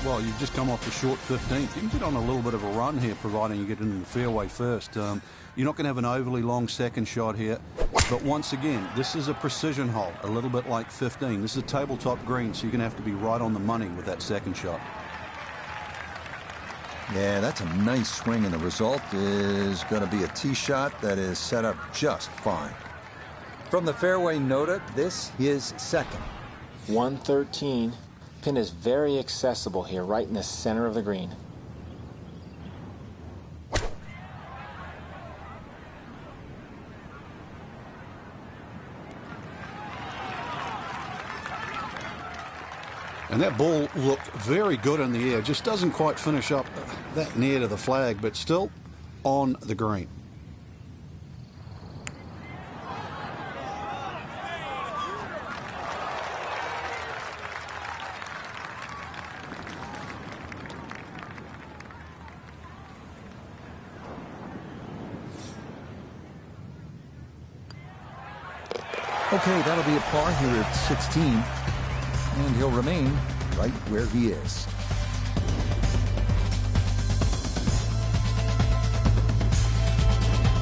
Well, you've just come off the short 15th. You can get on a little bit of a run here, providing you get into the fairway first. You're not going to have an overly long second shot here. But once again, this is a precision hole, a little bit like 15. This is a tabletop green, so you're going to have to be right on the money with that second shot. Yeah, that's a nice swing, and the result is going to be a tee shot that is set up just fine. From the fairway, Nota, this is second. 113. Pin is very accessible here, right in the center of the green. And that ball looked very good in the air. Just doesn't quite finish up that near to the flag, but still on the green. Okay, that'll be a par here at 16. And he'll remain right where he is.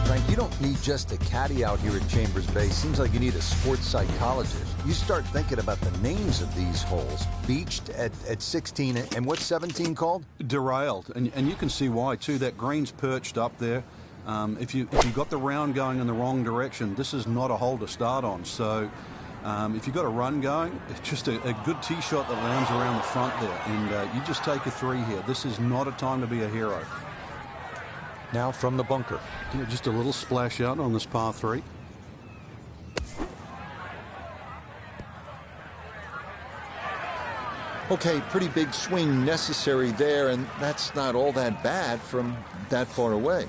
Frank, you don't need just a caddy out here at Chambers Bay. Seems like you need a sports psychologist. You start thinking about the names of these holes. Beached at 16, and what's 17 called? Derailed, and you can see why too. That green's perched up there. If you got the round going in the wrong direction, this is not a hole to start on. So if you've got a run going, it's just a good tee shot that lands around the front there, and you just take a 3 here. This is not a time to be a hero. Now from the bunker. Yeah, just a little splash out on this par 3. Okay, pretty big swing necessary there, and that's not all that bad from that far away.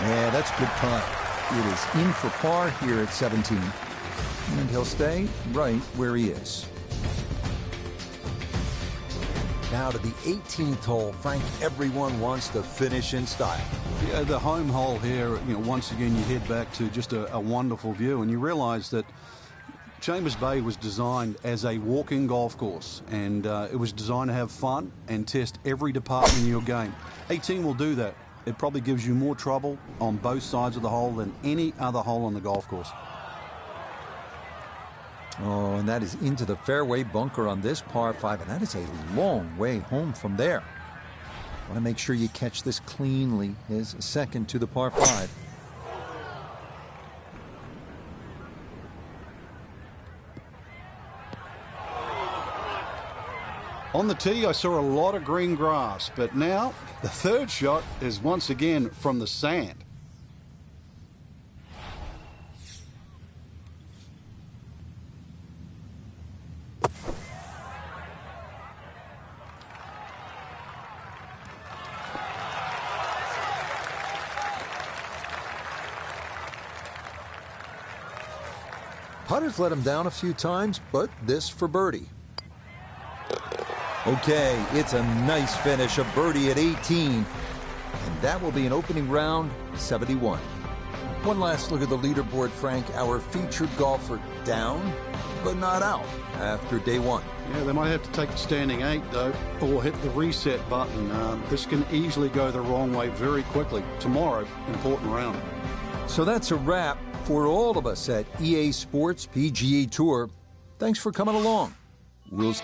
Yeah, that's good putt. It is in for par here at 17. And he'll stay right where he is. Now to the 18th hole. Frank, everyone wants to finish in style. Yeah, the home hole here, once again you head back to just a wonderful view, and you realise that Chambers Bay was designed as a walking golf course, and it was designed to have fun and test every department in your game. 18 will do that. It probably gives you more trouble on both sides of the hole than any other hole on the golf course. Oh, and that is into the fairway bunker on this par 5, and that is a long way home from there. Want to make sure you catch this cleanly. His second to the par 5. On the tee, I saw a lot of green grass, but now the third shot is once again from the sand. Putter's let him down a few times, but this for birdie. Okay, it's a nice finish, a birdie at 18. And that will be an opening round 71. One last look at the leaderboard, Frank. Our featured golfer down, but not out after day 1. Yeah, they might have to take the standing 8, though, or hit the reset button. This can easily go the wrong way very quickly. Tomorrow, important round. So that's a wrap for all of us at EA Sports PGA Tour. Thanks for coming along. We'll